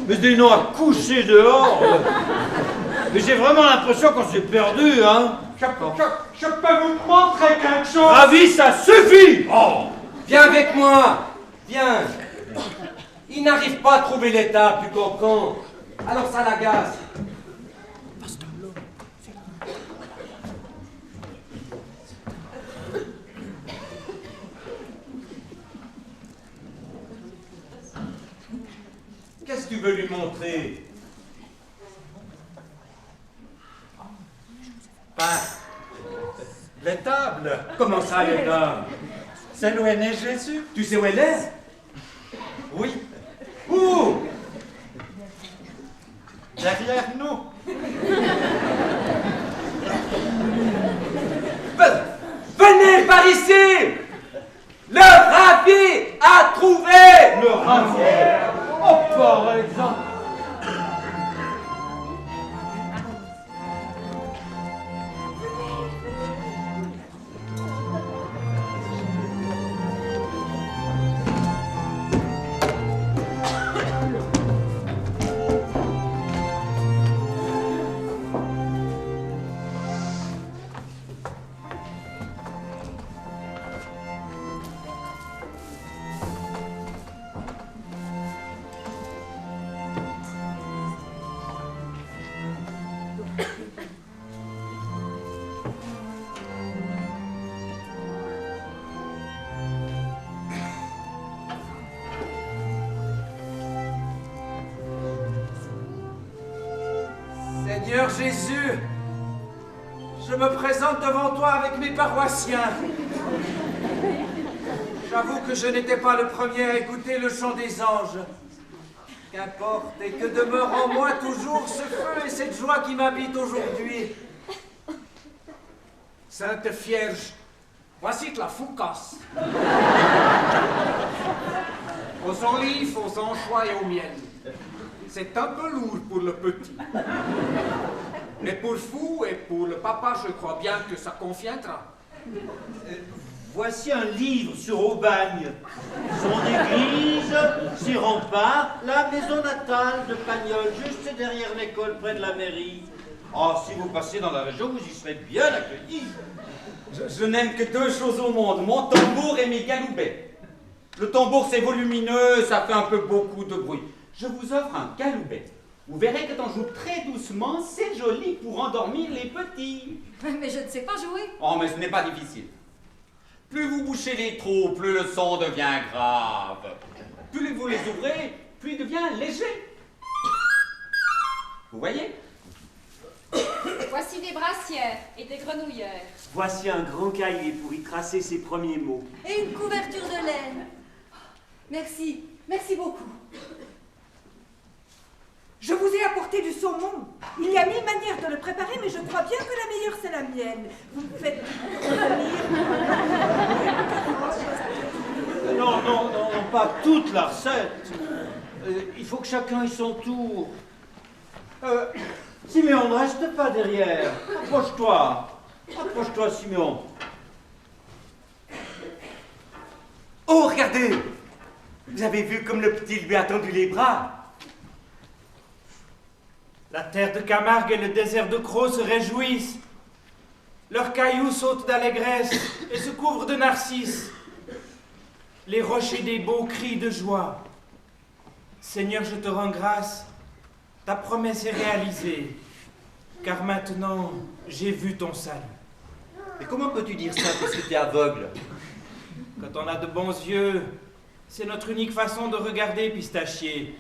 Mais des noms à coucher dehors. Mais j'ai vraiment l'impression qu'on s'est perdu, hein. Je peux vous montrer quelque chose. Ravi, ça suffit. Oh. Viens avec moi. Viens. Il n'arrive pas à trouver l'état plus qu'en alors ça l'agace. Qu'est-ce que tu veux lui montrer? L'étable. Comment ça, l'étable? C'est où est né Jésus? Tu sais où elle est? Oui. Où? Derrière nous. Venez par ici! Le rabbi a trouvé! Le rabbi? Oh, par exemple. Seigneur Jésus, je me présente devant toi avec mes paroissiens. J'avoue que je n'étais pas le premier à écouter le chant des anges. Qu'importe, et que demeure en moi toujours ce feu et cette joie qui m'habitent aujourd'hui. Sainte Vierge, voici de la foucasse. Aux olives, aux anchois et au miel. C'est un peu lourd pour le petit. Mais pour vous et pour le papa, je crois bien que ça conviendra. Voici un livre sur Aubagne. Son église, ses remparts, la maison natale de Pagnol, juste derrière l'école, près de la mairie. Oh, si vous passez dans la région, vous y serez bien accueillis. Je n'aime que deux choses au monde, mon tambour et mes galoubets. Le tambour, c'est volumineux, ça fait un peu beaucoup de bruit. Je vous offre un galoubet. Vous verrez que quand je joue très doucement, c'est joli pour endormir les petits. Mais je ne sais pas jouer. Oh, mais ce n'est pas difficile. Plus vous bouchez les trous, plus le son devient grave. Plus vous les ouvrez, plus il devient léger. Vous voyez? Voici des brassières et des grenouillères. Voici un grand cahier pour y tracer ses premiers mots. Et une couverture de laine. Merci, merci beaucoup. Je vous ai apporté du saumon. Il y a 1000 manières de le préparer, mais je crois bien que la meilleure, c'est la mienne. Vous me faites Non, non, non, pas toute la recette. Il faut que chacun ait son tour. Siméon, ne reste pas derrière. Approche-toi. Approche-toi, Siméon. Oh, regardez! Vous avez vu comme le petit lui a tendu les bras? La terre de Camargue et le désert de Croix se réjouissent. Leurs cailloux sautent d'allégresse et se couvrent de narcisses. Les rochers des Beaux crient de joie. Seigneur, je te rends grâce. Ta promesse est réalisée. Car maintenant, j'ai vu ton salut. Mais comment peux-tu dire ça parce que tu es aveugle? Quand on a de bons yeux, c'est notre unique façon de regarder, Pistachier.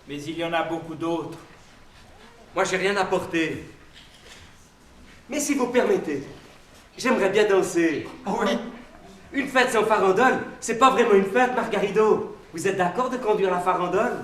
Mais il y en a beaucoup d'autres. Moi, j'ai rien apporté. Mais si vous permettez, j'aimerais bien danser. Oh oui, Une fête sans farandole, c'est pas vraiment une fête, Margarido. Vous êtes d'accord de conduire la farandole?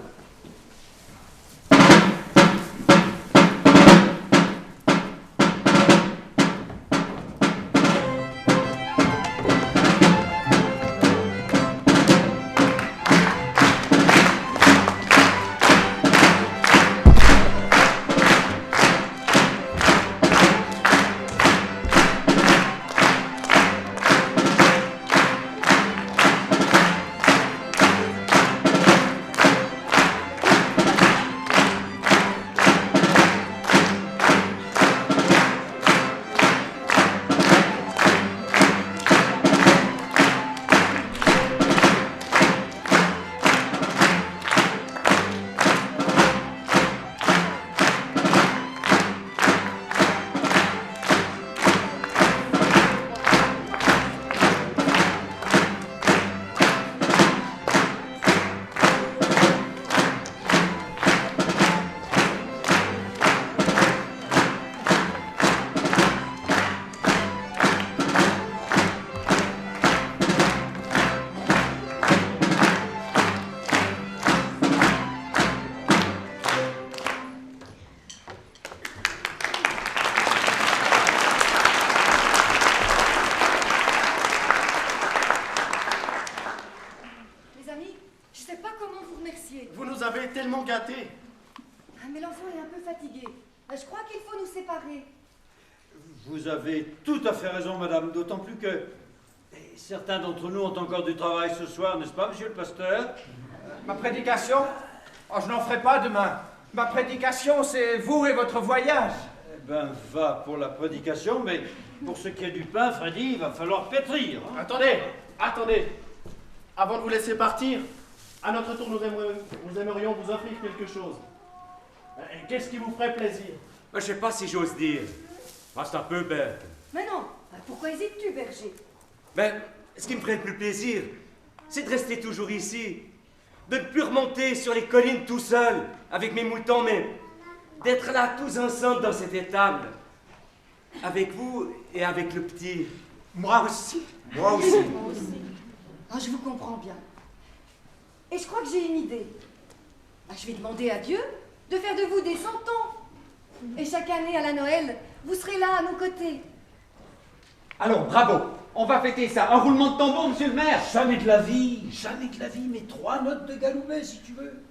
tellement gâtés. Ah, mais l'enfant est un peu fatigué. Je crois qu'il faut nous séparer. Vous avez tout à fait raison, madame, d'autant plus que certains d'entre nous ont encore du travail ce soir, n'est-ce pas, monsieur le pasteur? Ma prédication? Oh, je n'en ferai pas demain. Ma prédication, c'est vous et votre voyage. Eh ben, va pour la prédication, mais pour ce qui est du pain, Freddy, il va falloir pétrir. Hein. Attendez. Avant de vous laisser partir, à notre tour, nous aimerions vous offrir quelque chose. Qu'est-ce qui vous ferait plaisir? Je sais pas si j'ose dire. C'est un peu bête. Mais non, pourquoi hésites-tu, berger? Ce qui me ferait le plus plaisir, c'est de rester toujours ici. De ne plus remonter sur les collines tout seul, avec mes moutons, mais d'être là tous ensemble dans cette étable. Avec vous et avec le petit. Moi aussi. Moi aussi. Oh, je vous comprends bien. Et je crois que j'ai une idée. Je vais demander à Dieu de faire de vous des santons. Et chaque année à la Noël, vous serez là à nos côtés. Allons, bravo. On va fêter ça. Un roulement de tambour, monsieur le maire. Jamais de la vie, mais 3 notes de Galoubet, si tu veux.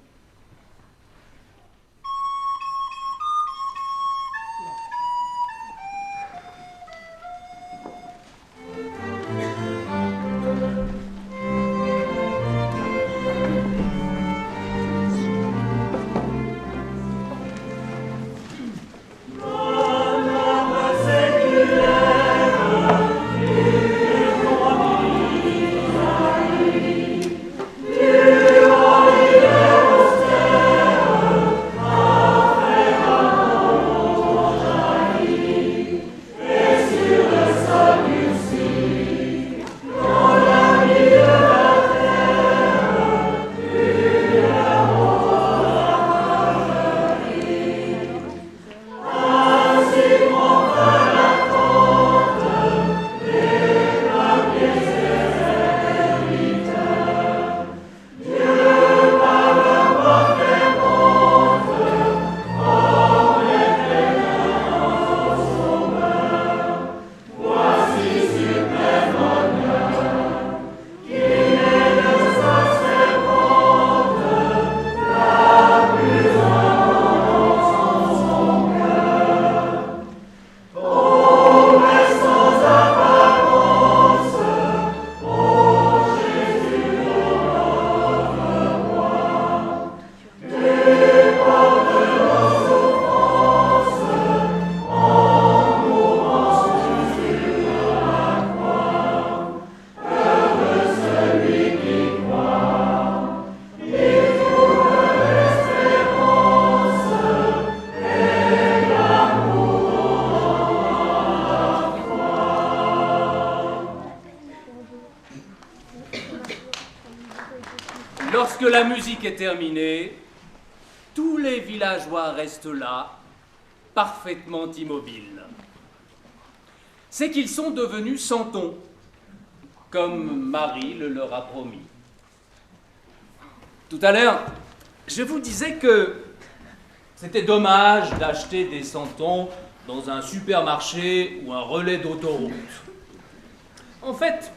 Lorsque la musique est terminée, tous les villageois restent là, parfaitement immobiles. C'est qu'ils sont devenus santons, comme Marie le leur a promis. Tout à l'heure, je vous disais que c'était dommage d'acheter des santons dans un supermarché ou un relais d'autoroute. En fait,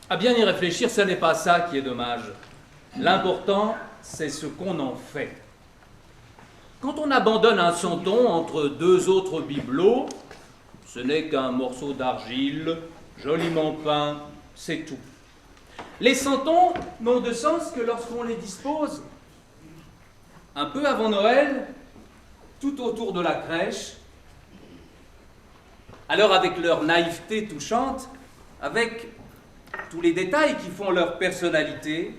à bien y réfléchir, ce n'est pas ça qui est dommage. L'important, c'est ce qu'on en fait. Quand on abandonne un santon entre deux autres bibelots, ce n'est qu'un morceau d'argile, joliment peint, c'est tout. Les santons n'ont de sens que lorsqu'on les dispose un peu avant Noël, tout autour de la crèche. Alors avec leur naïveté touchante, avec tous les détails qui font leur personnalité,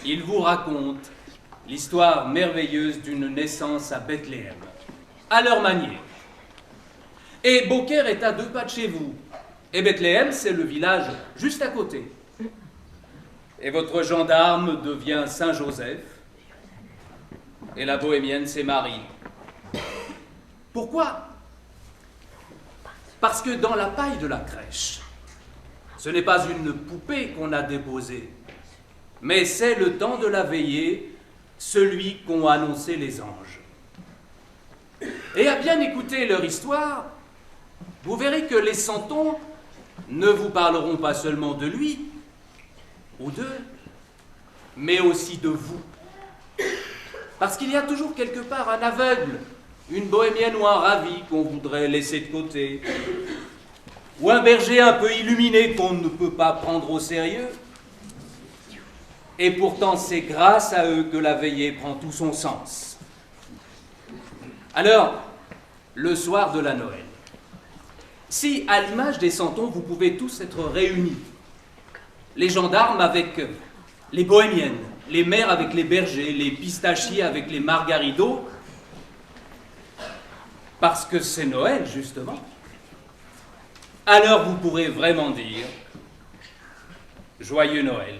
ils vous racontent l'histoire merveilleuse d'une naissance à Bethléem, à leur manière. Et Beaucaire est à 2 pas de chez vous, et Bethléem, c'est le village juste à côté. Et votre gendarme devient Saint-Joseph, et la bohémienne, c'est Marie. Pourquoi? Parce que dans la paille de la crèche, ce n'est pas une poupée qu'on a déposée, mais c'est le temps de la veillée, celui qu'ont annoncé les anges. Et à bien écouter leur histoire, vous verrez que les santons ne vous parleront pas seulement de lui ou d'eux, mais aussi de vous. Parce qu'il y a toujours quelque part un aveugle, une bohémienne ou un ravi qu'on voudrait laisser de côté, ou un berger un peu illuminé qu'on ne peut pas prendre au sérieux. Et pourtant, c'est grâce à eux que la veillée prend tout son sens. Alors, le soir de la Noël, si, à l'image des santons, vous pouvez tous être réunis, les gendarmes avec les bohémiennes, les mères avec les bergers, les pistachiers avec les margaridos, parce que c'est Noël, justement, alors vous pourrez vraiment dire « Joyeux Noël ».